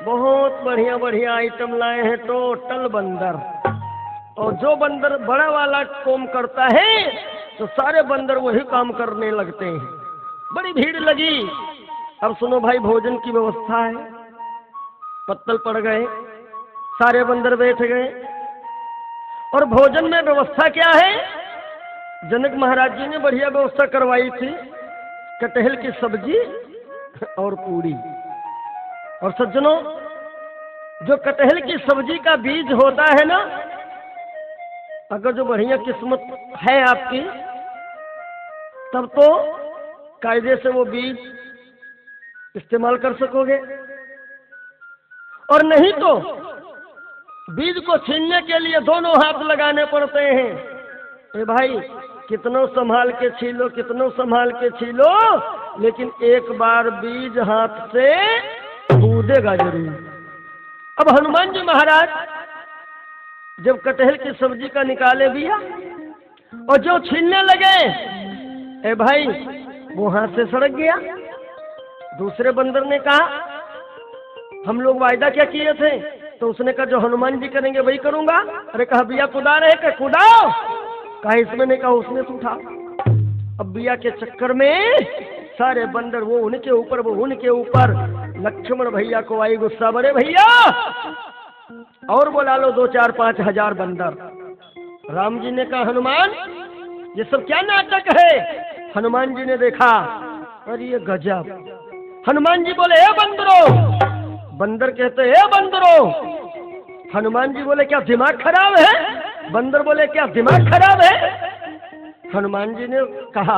बहुत बढ़िया बढ़िया आइटम लाए हैं। टोटल बंदर, और जो बंदर बड़ा वाला काम करता है तो सारे बंदर वही काम करने लगते हैं। बड़ी भीड़ लगी। अब सुनो भाई, भोजन की व्यवस्था है। पत्तल पड़ गए, सारे बंदर बैठ गए। और भोजन में व्यवस्था क्या है? जनक महाराज जी ने बढ़िया व्यवस्था करवाई थी, कटहल की सब्जी और पूरी। और सज्जनों, जो कटहल की सब्जी का बीज होता है ना, अगर जो बढ़िया किस्मत है आपकी, तब तो कायदे से वो बीज इस्तेमाल कर सकोगे, और नहीं तो बीज को छीनने के लिए दोनों हाथ लगाने पड़ते हैं। ए भाई, कितनों संभाल के छीलो, कितनों संभाल के छीलो, लेकिन एक बार बीज हाथ से कूदेगा जरूर। अब हनुमान जी महाराज जब कटहल की सब्जी का निकाले दिया और जो छीनने लगे, ए भाई वो हाथ से सड़क गया। दूसरे बंदर ने कहा हम लोग वायदा क्या किए थे? तो उसने कहा जो हनुमान जी करेंगे वही करूंगा। अरे कहा भैया कुदा रहे, कहा कुदाओ। कहा इसमें नहीं, कहा उसमें से उठा। अब बिया के चक्कर में सारे बंदर वो उनके ऊपर, वो उनके ऊपर। लक्ष्मण भैया को आई गुस्सा, बड़े भैया और बुला लो 2-4-5 हजार बंदर। राम जी ने कहा हनुमान ये सब क्या नाटक है? हनुमान जी ने देखा, अरे ये गजब। हनुमान जी बोले ए बंदरो। बंदर कहते ए बंदरो। हनुमान जी बोले क्या दिमाग खराब है? बंदर बोले क्या दिमाग खराब है? हनुमान जी ने कहा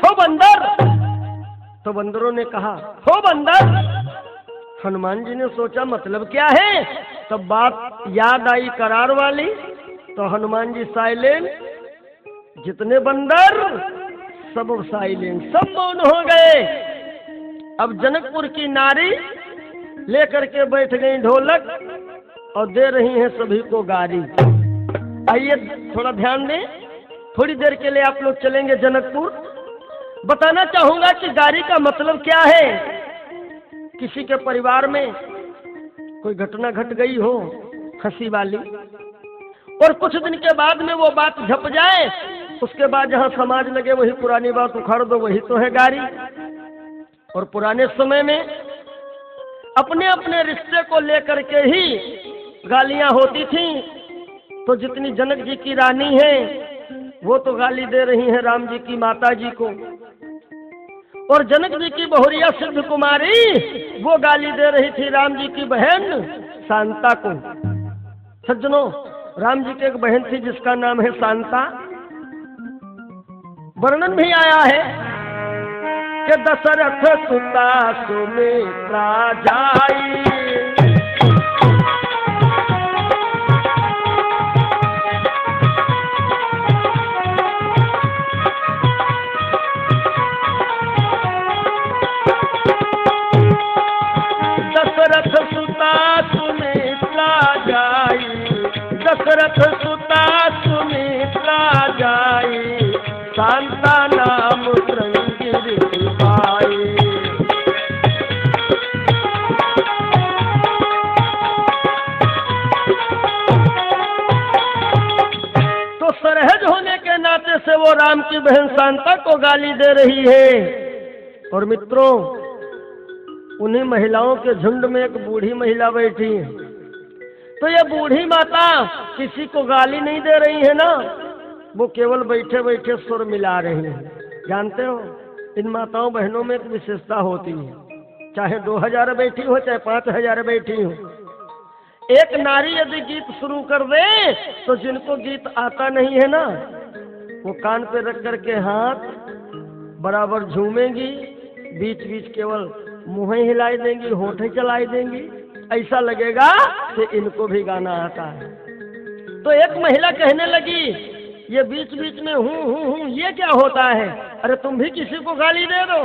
हो बंदर। तो बंदरों ने कहा हो बंदर। हनुमान जी ने सोचा मतलब क्या है, तब बात याद आई करार वाली। तो हनुमान जी साइलेंट, जितने बंदर सब साइलेंट, सब मौन हो गए। अब जनकपुर की नारी लेकर के बैठ गई ढोलक और दे रही हैं सभी को गारी। आइए थोड़ा ध्यान दें, थोड़ी देर के लिए आप लोग चलेंगे जनकपुर। बताना चाहूंगा कि गारी का मतलब क्या है। किसी के परिवार में कोई घटना घट गई हो हंसी वाली, और कुछ दिन के बाद में वो बात झप जाए, उसके बाद जहां समाज लगे वही पुरानी बात उखाड़ दो, वही तो है गारी। और पुराने समय में अपने अपने रिश्ते को लेकर के ही गालियां होती थी। तो जितनी जनक जी की रानी है वो तो गाली दे रही हैं राम जी की माता जी को, और जनक जी की बहुरिया सिद्ध कुमारी वो गाली दे रही थी राम जी की बहन शांता को। सज्जनों, राम जी की एक बहन थी जिसका नाम है शांता। वर्णन भी आया है कि दशरथ सुता सुमित्रा जाई, दशरथ सुता सुमित्रा जाई, दशरथ सुता सुमित्रा जाई, शांता नाम श्रृंगिरी पाई। तो सरहज होने के नाते से वो राम की बहन शांता को गाली दे रही है। और मित्रों, उन्हीं महिलाओं के झुंड में एक बूढ़ी महिला बैठी है। तो ये बूढ़ी माता किसी को गाली नहीं दे रही है ना, वो केवल बैठे बैठे सुर मिला रही है। जानते हो, इन माताओं बहनों में एक विशेषता होती है, चाहे 2000 बैठी हो चाहे 5000 बैठी हो। एक नारी यदि गीत शुरू कर दे तो जिनको गीत आता नहीं है ना, वो कान पे रख करके हाथ बराबर झूमेंगी, बीच बीच केवल मुँह हिलाई देंगी, होठें चलाई देंगी, ऐसा लगेगा कि इनको भी गाना आता है। तो एक महिला कहने लगी, ये बीच बीच में हूँ ये क्या होता है? अरे तुम भी किसी को गाली दे दो।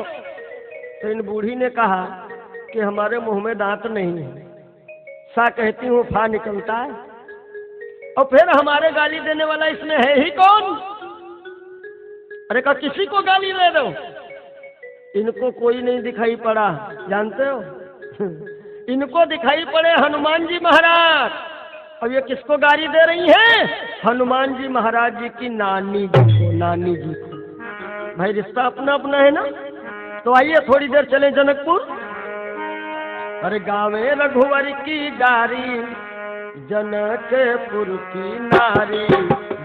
तो इन बूढ़ी ने कहा कि हमारे मुंह में दांत नहीं है, सा कहती हूँ फा निकलता है, और फिर हमारे गाली देने वाला इसमें है ही कौन? अरे कहा किसी को गाली दे दो। इनको कोई नहीं दिखाई पड़ा, जानते हो इनको दिखाई पड़े हनुमान जी महाराज। अब ये किसको गाली दे रही हैं? हनुमान जी महाराज जी की नानी जी को, नानी जी को। भाई रिश्ता अपना अपना है ना। तो आइए थोड़ी देर चले जनकपुर। अरे गावे रघुवर की गारी, जनकपुर की नारी,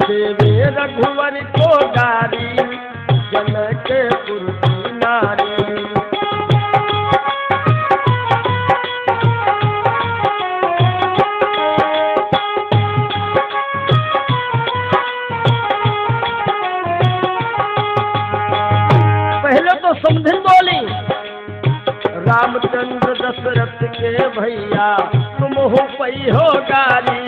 देवे रघुवर को गारी, जनकपुर की नारी। समधिन बोली, रामचंद्र दशरथ के भैया तुम हो पई हो गारी,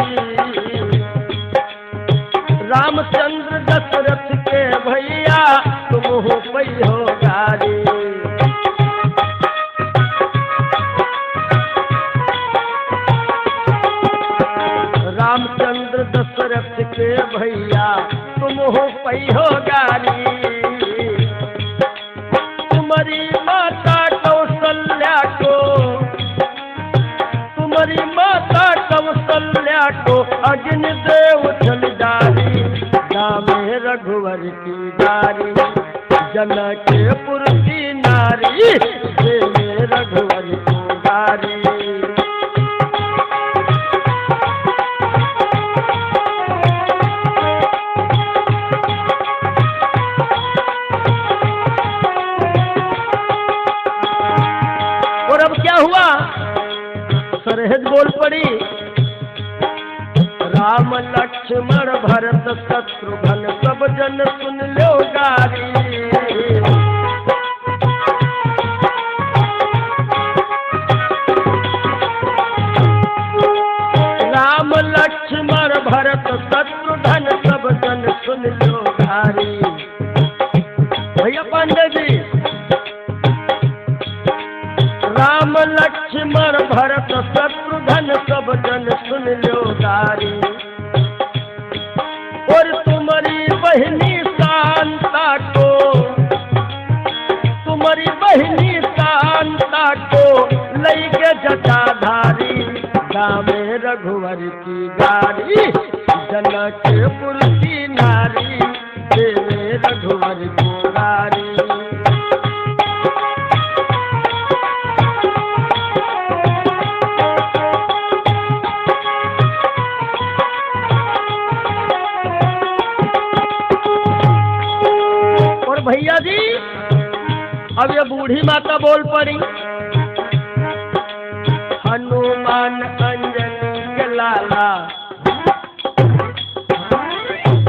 रामचंद्र दशरथ के भैया तुम हो पई हो गारी। रामचंद्र दशरथ के भैया तुम हो पई हो गारी, तुम्हारी माता कौशल्या को, तुम्हारी माता कौशल्या को अग्निदेव जल डाली, गावे रघुवर की गारी, जनकपुर की नारी देवे रघुवर को गारी। और अब क्या हुआ, सरहद बोल पड़ी, राम लक्ष्मण भरत शत्रुघ्न सब जन सुन लो गारी। राम लक्ष्मण भरत शत्रुघ्न सब जन सुन लो गारी। भैया पांडे जी, राम लक्ष्मण भरत शत्रुघ्न सब जन सुन लो गारी। और तुम्हारी बहनी शांता को, तुम्हारी बहनी शांता को लई के जटाधारी, गावे रघुवर की गारी। जनकपुर की नारी देवे रघुवर को गारी। भैया जी, अब ये बूढ़ी माता बोल पड़ी, हनुमान अंजनी के लाला।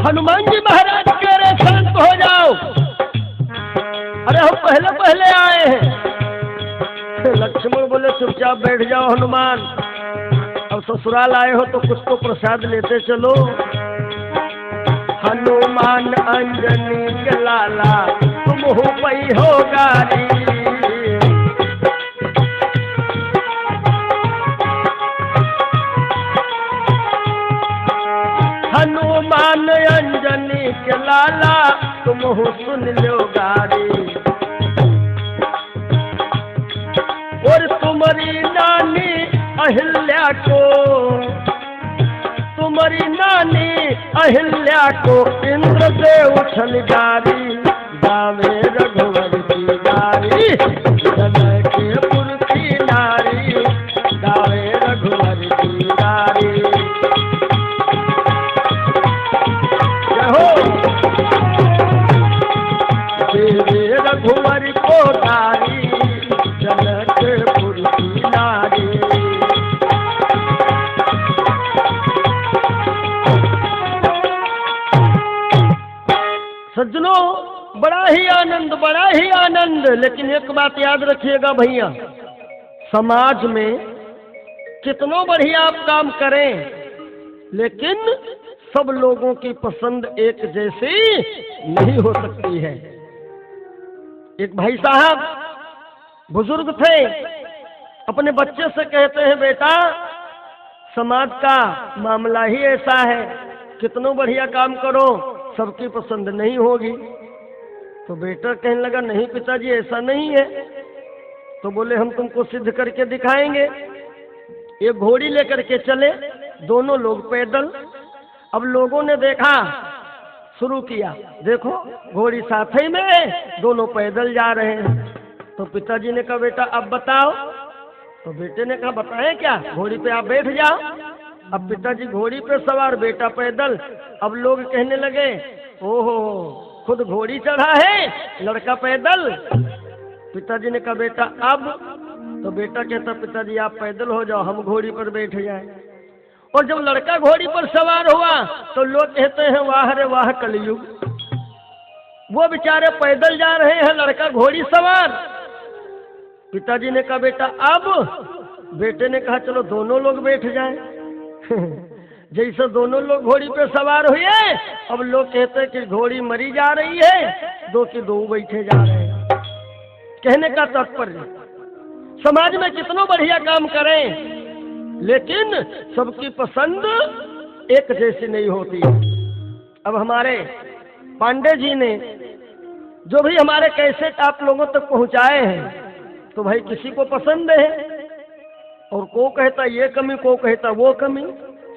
हनुमान जी महाराज कह रहे शांत हो जाओ, अरे हम पहले पहले आए हैं। लक्ष्मण बोले चुपचाप बैठ जाओ हनुमान, अब ससुराल आए हो तो कुछ तो प्रसाद लेते चलो। हनुमान अंजनी के लाला तुम हो पई हो गारी। हनुमान अंजनी के लाला तुम हो सुन लो गारी। और तुम्हारी नानी अहिल्या को, तुम्हारी नानी अहिल्या को इंद्र से उछल गारी, गावे रघुवर की गारी। जनकपुर की नारी गावे रघुवर की गारी। हो देवे रघुवर को गारी, जनकपुर की नारी। सज्जनों, बड़ा ही आनंद। लेकिन एक बात याद रखिएगा भैया, समाज में कितनों बढ़िया आप काम करें, लेकिन सब लोगों की पसंद एक जैसी नहीं हो सकती है। एक भाई साहब बुजुर्ग थे, अपने बच्चे से कहते हैं, बेटा समाज का मामला ही ऐसा है, कितनों बढ़िया काम करो सबकी पसंद नहीं होगी। तो बेटा कहने लगा, नहीं पिताजी ऐसा नहीं है। तो बोले, हम तुमको सिद्ध करके दिखाएंगे। ये घोड़ी लेकर के चले, दोनों लोग पैदल। अब लोगों ने देखा, शुरू किया, देखो घोड़ी साथ ही में, दोनों पैदल जा रहे हैं। तो पिताजी ने कहा, बेटा अब बताओ। तो बेटे ने कहा, बताएं क्या, घोड़ी पे आप बैठ जाओ। अब पिताजी घोड़ी पे सवार, बेटा पैदल। अब लोग कहने लगे, ओहो खुद घोड़ी चढ़ा है, लड़का पैदल। पिताजी ने कहा, बेटा अब। तो बेटा कहता, पिताजी आप पैदल हो जाओ, हम घोड़ी पर बैठ जाए। और जब लड़का घोड़ी पर सवार हुआ तो लोग कहते हैं, वाह रे वाह कलयुग। वो बेचारे पैदल जा रहे हैं, लड़का घोड़ी सवार। पिताजी ने कहा, बेटा अब। बेटे ने कहा, चलो दोनों लोग बैठ जाएं। जैसे दोनों लोग घोड़ी पे सवार हुए, अब लोग कहते हैं कि घोड़ी मरी जा रही है, दो के दो बैठे जा रहे हैं। कहने का तात्पर्य, समाज में कितना बढ़िया काम करें, लेकिन सबकी पसंद एक जैसी नहीं होती। अब हमारे पांडे जी ने जो भी हमारे कैसेट आप लोगों तक पहुंचाए हैं, तो भाई किसी को पसंद है, और को कहता ये कमी, को कहता वो कमी।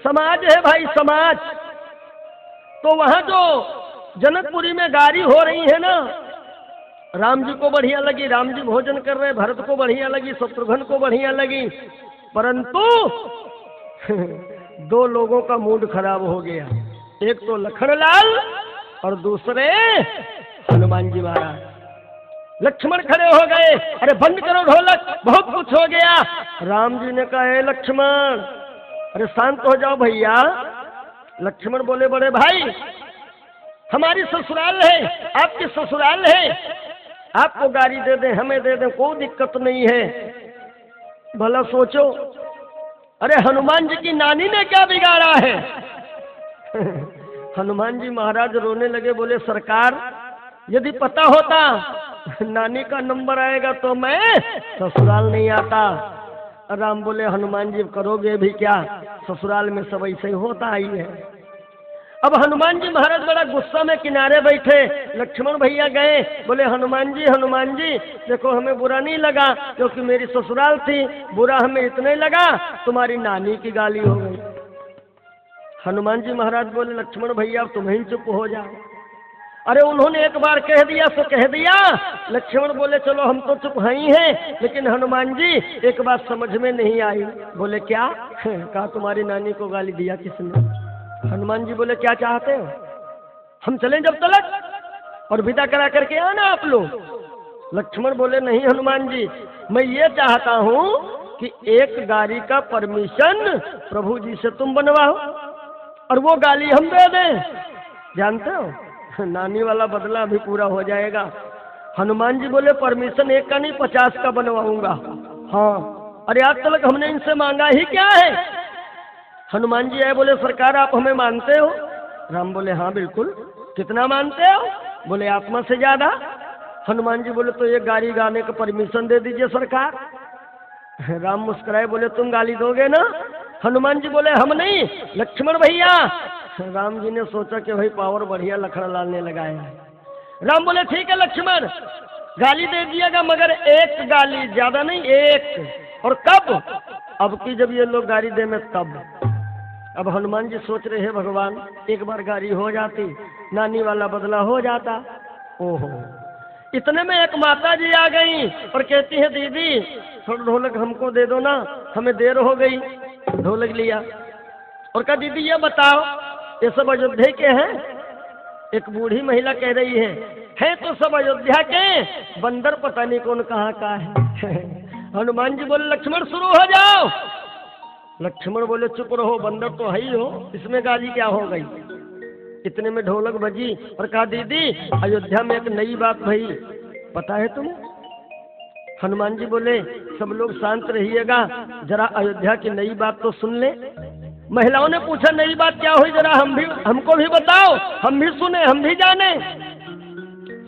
समाज है भाई, समाज। तो वहां जो जनकपुरी में गारी हो रही है ना, राम जी को बढ़िया लगी, राम जी भोजन कर रहे, भरत को बढ़िया लगी, शत्रुघ्न को बढ़िया लगी, परंतु दो लोगों का मूड खराब हो गया। एक तो लखनलाल और दूसरे हनुमान जी महाराज। लक्ष्मण खड़े हो गए, अरे बंद करो ढोलक, बहुत कुछ हो गया। राम जी ने कहा, हे लक्ष्मण, अरे शांत हो जाओ भैया। लक्ष्मण बोले, बड़े भाई हमारी ससुराल है, आपकी ससुराल है, आपको गाड़ी दे दें, हमें दे दें, कोई दिक्कत नहीं है। भला सोचो, अरे हनुमान जी की नानी ने क्या बिगाड़ा है? हनुमान जी महाराज रोने लगे, बोले सरकार यदि पता होता नानी का नंबर आएगा तो मैं ससुराल नहीं आता। राम बोले, हनुमान जी करोगे भी क्या, ससुराल में सब ऐसे ही होता ही है। अब हनुमान जी महाराज बड़ा गुस्सा में किनारे बैठे। लक्ष्मण भैया गए, बोले हनुमान जी देखो हमें बुरा नहीं लगा क्योंकि मेरी ससुराल थी, बुरा हमें इतने लगा तुम्हारी नानी की गाली हो गई। हनुमान जी महाराज बोले, लक्ष्मण भैया तुम्हें ही चुप हो जाओ। अरे उन्होंने एक बार कह दिया सो कह दिया। लक्ष्मण बोले, चलो हम तो चुप ही हैं, लेकिन हनुमान जी एक बात समझ में नहीं आई। बोले क्या? कहा तुम्हारी नानी को गाली दिया किसने? हनुमान जी बोले, क्या चाहते हो, हम चलें जब तलक और विदा करा करके आना आप लोग? लक्ष्मण बोले, नहीं हनुमान जी, मैं ये चाहता हूं कि एक गाड़ी का परमिशन प्रभु जी से तुम बनवाओ और वो गाली हम दे दें। जानते हो नानी वाला बदला भी पूरा हो जाएगा। हनुमान जी बोले, परमिशन एक का नहीं 50 का बनवाऊंगा। हाँ, अरे आज तक हमने इनसे मांगा ही क्या है? हनुमान जी आए, बोले सरकार आप हमें मानते हो? राम बोले, हाँ बिल्कुल। कितना मानते हो? बोले आत्मा से ज्यादा। हनुमान जी बोले, तो ये गाली गाने का परमिशन दे दीजिए सरकार। राम मुस्कुराए, बोले तुम गाली दोगे ना? हनुमान जी बोले, हम नहीं, लक्ष्मण भैया। राम जी ने सोचा कि भाई पावर बढ़िया लखनलाल ने लगाया है। राम बोले, ठीक है लक्ष्मण, गाली दे दिएगा, मगर एक गाली, ज्यादा नहीं, एक। और कब? अब की जब ये लोग गाली दे में तब। अब हनुमान जी सोच रहे हैं, भगवान एक बार गाली हो जाती, नानी वाला बदला हो जाता। ओहो, इतने में एक माता जी आ गई और कहती है, दीदी थोड़ा ढोलक हमको दे दो ना, हमें देर हो गई। ढोलक लिया और कहा, दीदी ये बताओ ये सब अयोध्या के हैं? एक बूढ़ी महिला कह रही है तो सब अयोध्या के, बंदर पता नहीं कौन कहाँ का है। हनुमान जी बोले, लक्ष्मण शुरू हो जाओ। लक्ष्मण बोले, चुप रहो, बंदर तो है ही हो, इसमें गाली क्या हो गई? इतने में ढोलक बजी और कहा, दीदी अयोध्या में एक नई बात भई, पता है तुम्हें? हनुमान जी बोले, सब लोग शांत रहिएगा, जरा अयोध्या की नई बात तो सुन ले। महिलाओं ने पूछा, नई बात क्या हुई, जरा हमको भी बताओ, हम भी सुने, हम भी जाने।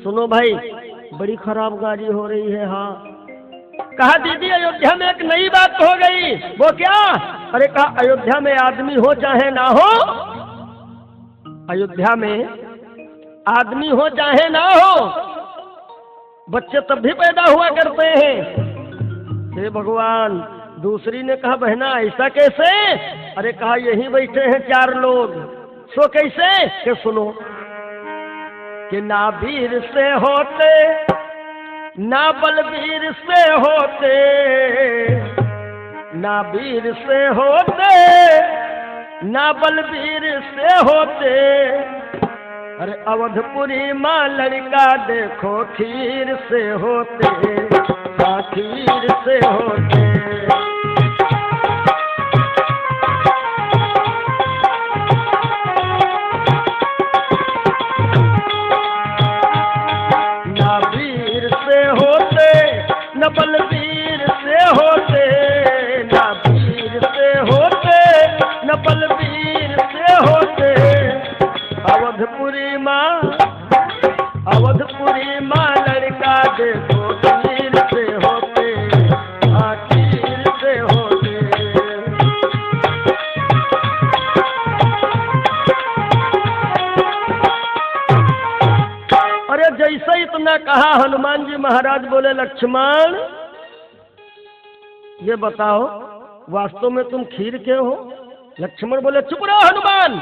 सुनो भाई, बड़ी खराब गाली हो रही है। हाँ। कहा, दीदी अयोध्या में एक नई बात हो गई। वो क्या? अरे कहा, अयोध्या में आदमी हो चाहे ना हो, अयोध्या में आदमी हो चाहे ना हो, बच्चे तब भी पैदा हुआ करते हैं। हे भगवान। दूसरी ने कहा, बहना ऐसा कैसे? अरे कहा, यहीं बैठे हैं 4 लोग। सो कैसे? कि सुनो, कि ना वीर से होते ना बलवीर से होते, ना वीर से होते ना बलवीर से होते। अरे अवधपुरी माँ लड़का देखो खीर से होते, हाँ खीर से होते। ना वीर से होते न बलवीर से होते, ना वीर से होते न बलवीर से होते। अवधपुरी माँ लड़का देखो खीर से होते, हाँ खीर से होते। अरे जैसे इतना कहा, हनुमान जी महाराज बोले, लक्ष्मण ये बताओ वास्तव में तुम खीर के हो? लक्ष्मण बोले, चुप रहो हनुमान,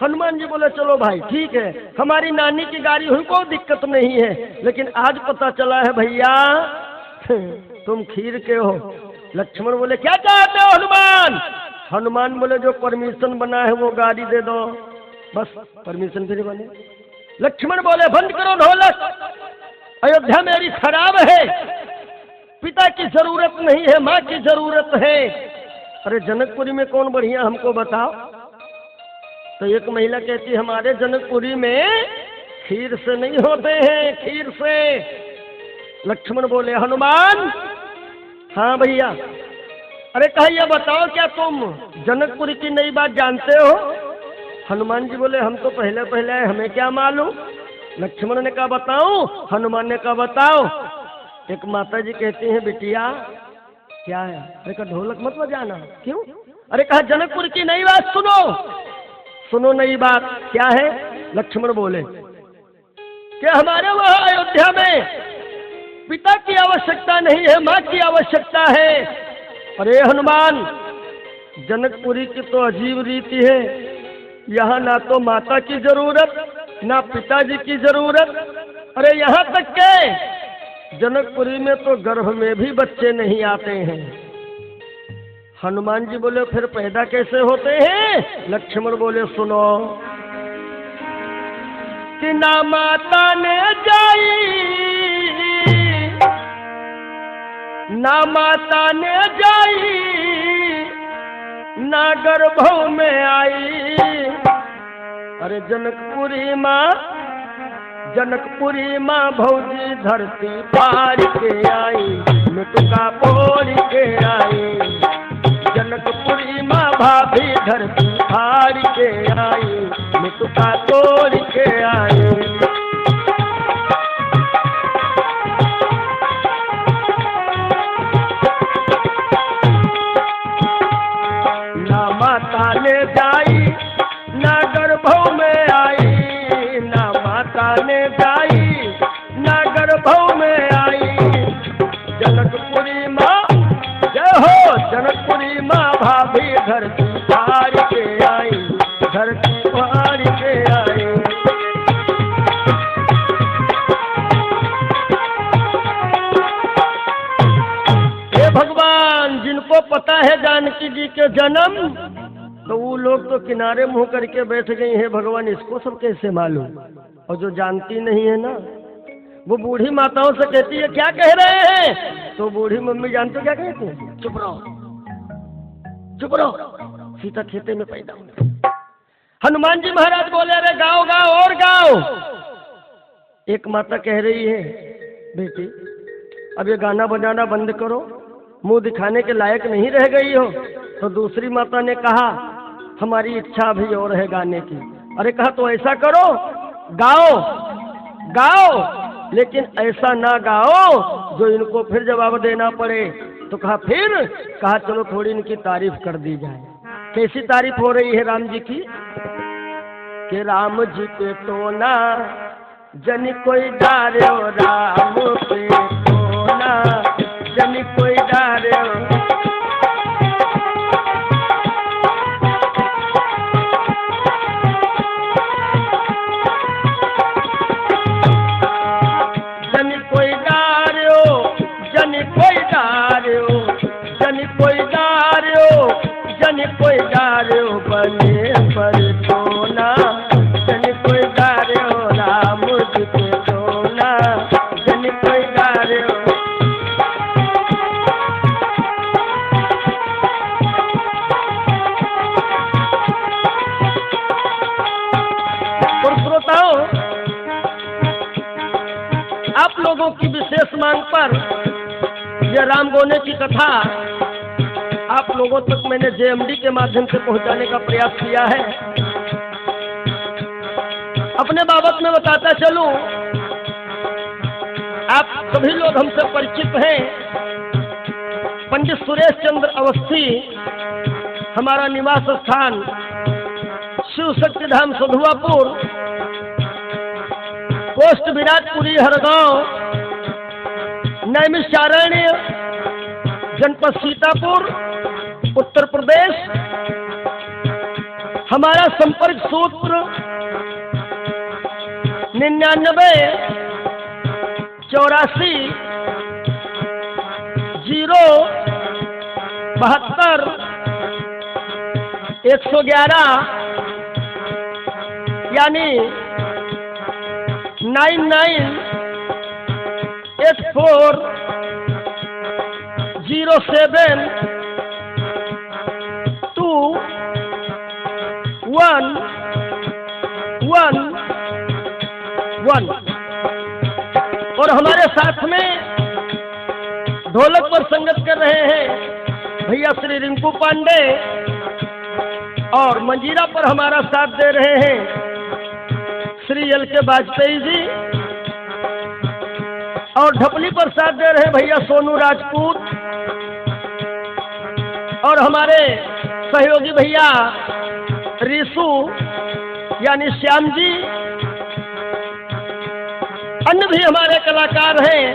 हनुमान जी बोले चलो भाई ठीक है, हमारी नानी की गाड़ी हुई कोई दिक्कत नहीं है, लेकिन आज पता चला है भैया तुम खीर के हो। लक्ष्मण बोले क्या चाहते हो हनुमान? हनुमान बोले जो परमिशन बना है वो गाड़ी दे दो। बस परमिशन फिर बने। लक्ष्मण बोले बंद करो ढोलक, अयोध्या मेरी खराब है, पिता की जरूरत नहीं है, माँ की जरूरत है। अरे जनकपुरी में कौन बढ़िया हमको बताओ। तो एक महिला कहती हमारे जनकपुरी में खीर से नहीं होते हैं, खीर से। लक्ष्मण बोले हनुमान हाँ भैया। अरे कहा यह बताओ क्या तुम जनकपुरी की नई बात जानते हो? हनुमान जी बोले हम तो पहले पहले आए, हमें क्या मालूम। लक्ष्मण ने कहा बताऊं? हनुमान ने कहा बताओ। एक माता जी कहती हैं बिटिया क्या है? अरे कहा ढोलक मत बजाना। क्यों? अरे कहा जनकपुर की नई बात सुनो। सुनो नई बात क्या है? लक्ष्मण बोले कि हमारे वहां अयोध्या में पिता की आवश्यकता नहीं है, माँ की आवश्यकता है। अरे हनुमान जनकपुरी की तो अजीब रीति है, यहाँ ना तो माता की जरूरत ना पिताजी की जरूरत। अरे यहाँ तक के जनकपुरी में तो गर्भ में भी बच्चे नहीं आते हैं। हनुमान जी बोले फिर पैदा कैसे होते हैं? लक्ष्मण बोले सुनो कि ना माता ने जाई, ना माता ने जाई, ना गर्भों में आई। अरे जनकपुरी माँ भौजी धरती पार के आई, मिटुका पोड़ के आई। जनकपुरी माँ भाभी धरती पार के आई, मिटुका तोड़ के आई। ना माता ने जाई ना गर्भों में आई, ना माता ने जाई ना गर्भों में आई। जनकपुरी माँ जय हो, जनकपुरी माँ भाभी धरती पार के आई, धरती पार के आई। हे भगवान जिनको पता है जानकी जी के जन्म तो वो लोग तो किनारे मुंह करके बैठ गई हैं, भगवान इसको सब कैसे मालूम। और जो जानती नहीं है ना वो बूढ़ी माताओं से कहती है क्या कह रहे हैं? तो बूढ़ी मम्मी जानते क्या कहती है? चुप रहो, चुप रहो, सीता खेते में पैदा हुई। हनुमान जी महाराज बोले अरे गाओ गाओ और गाओ। एक माता कह रही है बेटी अब ये गाना बजाना बंद करो, मुंह दिखाने के लायक नहीं रह गई हो। तो दूसरी माता ने कहा हमारी इच्छा भी और है गाने की। अरे कहा तो ऐसा करो गाओ गाओ, लेकिन ऐसा ना गाओ जो इनको फिर जवाब देना पड़े। तो कहा फिर? कहा चलो थोड़ी इनकी तारीफ कर दी जाए। कैसी तारीफ हो रही है राम जी की? कि राम जी पे तो ना जन कोई डारो, राम पे तो ना जन कोई डारो। कोई डारो बने पर सोना, जन कोई डारो राम जी पे सोना, जन कोई डारो। और श्रोताओं आप लोगों की विशेष मांग पर यह राम गोने की कथा आप लोगों तक मैंने जेएमडी के माध्यम से पहुंचाने का प्रयास किया है। अपने बाबत में बताता चलूं, आप सभी लोग हमसे परिचित हैं। पंडित सुरेश चंद्र अवस्थी हमारा निवास स्थान शिव शक्ति धाम सधुआपुर, पोस्ट विराटपुरी हरगांव, नैमिषारण्य, जनपद सीतापुर, उत्तर प्रदेश। हमारा संपर्क सूत्र 99 84 0 72 111 यानी 9984 07 2 1 1 1। और हमारे साथ में ढोलक पर संगत कर रहे हैं भैया श्री रिंकू पांडे, और मंजीरा पर हमारा साथ दे रहे हैं श्री एल के वाजपेयी जी, और ढपली पर साथ दे रहे हैं भैया सोनू राजपूत, और हमारे सहयोगी भैया रिसू यानी श्याम जी। अन्य भी हमारे कलाकार हैं,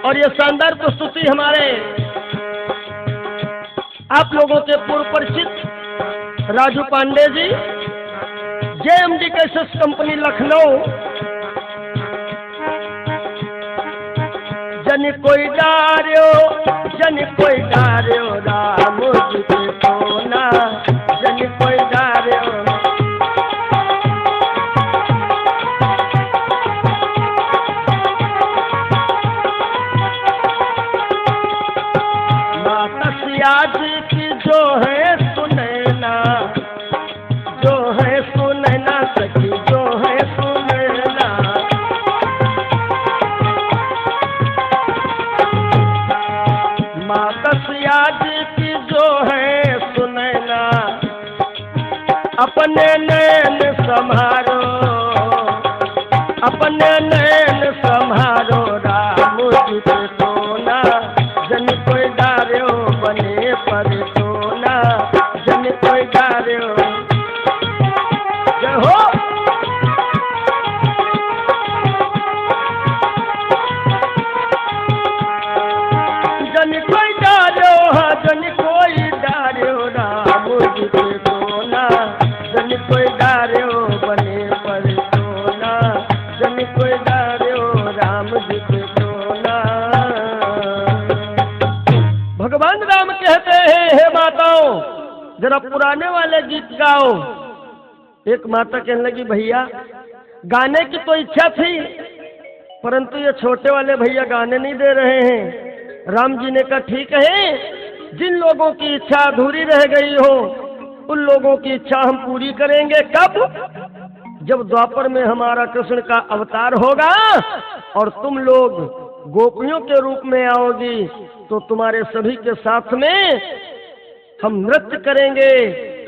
और ये शानदार प्रस्तुति हमारे आप लोगों के पूर्व परिचित Raju Pandey ji, JMD cassettes company Lucknow. जन कोई डार्यो राम जी के सोना, जन कोई डार्यो। माता सिया जी की जो है सुनैना, जो है सुनैना सखी, जो है सुनैना। माता सिया जी की जो है सुनैना, अपने नैन संभारो, अपने नैन संभारो राम जी के सोना। जन कोई डार्यो बने पर सोना, जन कोई डार्यो। जय हो। जन कोई डार्यो, जन कोई डार्यो राम जी के सोना, जन कोई डार्यो बने पर सोना, जन कोई डार्यो राम जी के सोना। भगवान राम कहते हैं, हे माताओं जरा पुराने वाले गीत गाओ। एक माता कहने लगी, भैया गाने की तो इच्छा थी, परंतु ये छोटे वाले भैया गाने नहीं दे रहे हैं। राम जी ने कहा, ठीक है, जिन लोगों की इच्छा अधूरी रह गई हो उन लोगों की इच्छा हम पूरी करेंगे। कब? जब द्वापर में हमारा कृष्ण का अवतार होगा और तुम लोग गोपियों के रूप में आओगी, तो तुम्हारे सभी के साथ में हम नृत्य करेंगे।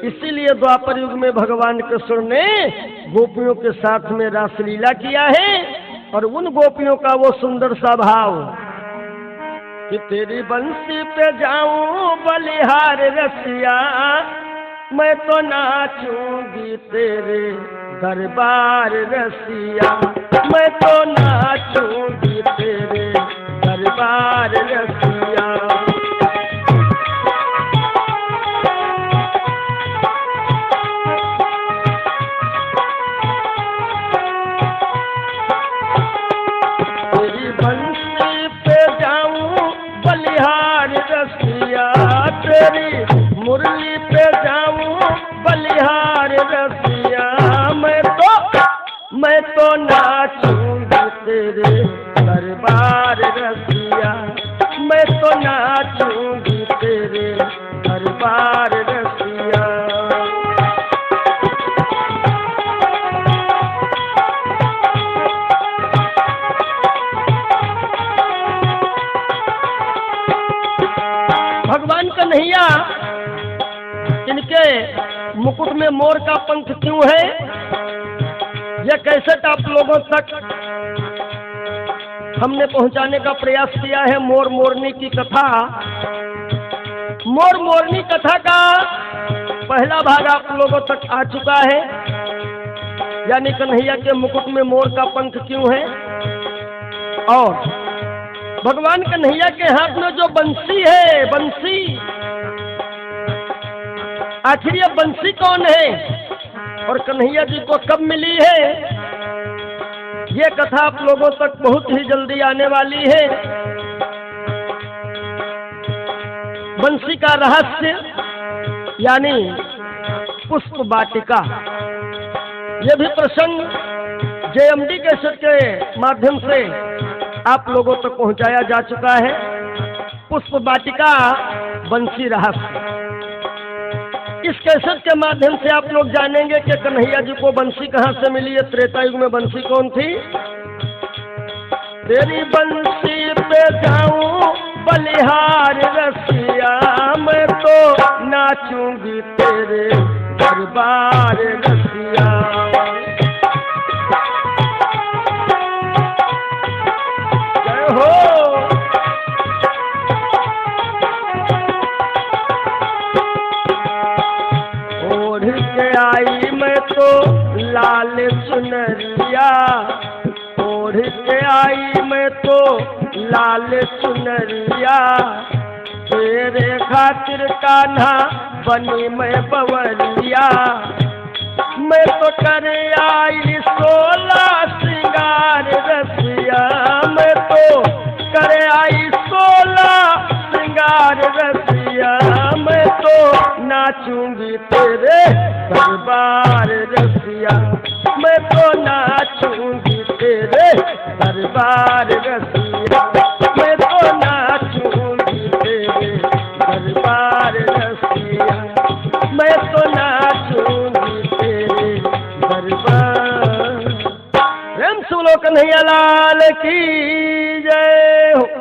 इसीलिए द्वापर युग में भगवान कृष्ण ने गोपियों के साथ में रासलीला किया है, और उन गोपियों का वो सुंदर सा भाव कि तेरी बंसी पे जाऊं बलिहार रसिया, मैं तो नाचूंगी तेरे दरबार रसिया, मैं तो नाचूंगी तेरे दरबार रसिया। तेरी बंसी पे जाऊं बलिहार रसिया, तेरी मुरली पे जाऊं बलिहार रसिया, मैं तो नाचूंगी तेरे दरबार रसिया, मैं तो नाचूंगी तेरे दरबार रसिया। भगवान कन्हैया, इनके मुकुट में मोर का पंख क्यों है? यह कैसेट आप लोगों तक हमने पहुंचाने का प्रयास किया है। मोर मोरनी की कथा, मोर मोरनी कथा का पहला भाग आप लोगों तक आ चुका है, यानी कन्हैया के मुकुट में मोर का पंख क्यों है। और भगवान कन्हैया के हाथ में जो बंसी है, बंसी आखिर ये बंसी कौन है और कन्हैया जी को कब मिली है, ये कथा आप लोगों तक बहुत ही जल्दी आने वाली है। बंसी का रहस्य यानी पुष्प वाटिका, यह भी प्रसंग JMD कैसेट के माध्यम से आप लोगों तक पहुंचाया जा चुका है। पुष्प वाटिका बंसी रहस्य, इस कैसेट के माध्यम से आप लोग जानेंगे कि कन्हैया जी को बंसी कहाँ से मिली है। त्रेता युग में बंसी कौन थी। तेरी बंसी पे जाऊं बलिहार रसिया, मैं तो नाचूंगी तेरे दरबार रसिया। जय हो। ओढ़ के आई मैं तो लाल चुनरिया, ओढ़ के आई मैं तो लाल चुनरिया, तेरे खातिर कान्हा बनी मैं बवरिया, मैं तो कर आई 16 श्रृंगार रसिया, मैं तो कर आई 16 श्रृंगार रसिया, मैं तो नाचूंगी तेरे दरबार रसिया, मैं तो नाचूंगी तेरे दरबार रसिया, मैं तो नाचूंगी तेरे दरबार रसिया, मैं तो नाचूंगी तेरे दरबार। प्रेम से बोलो कन्हैया लाल की जय हो।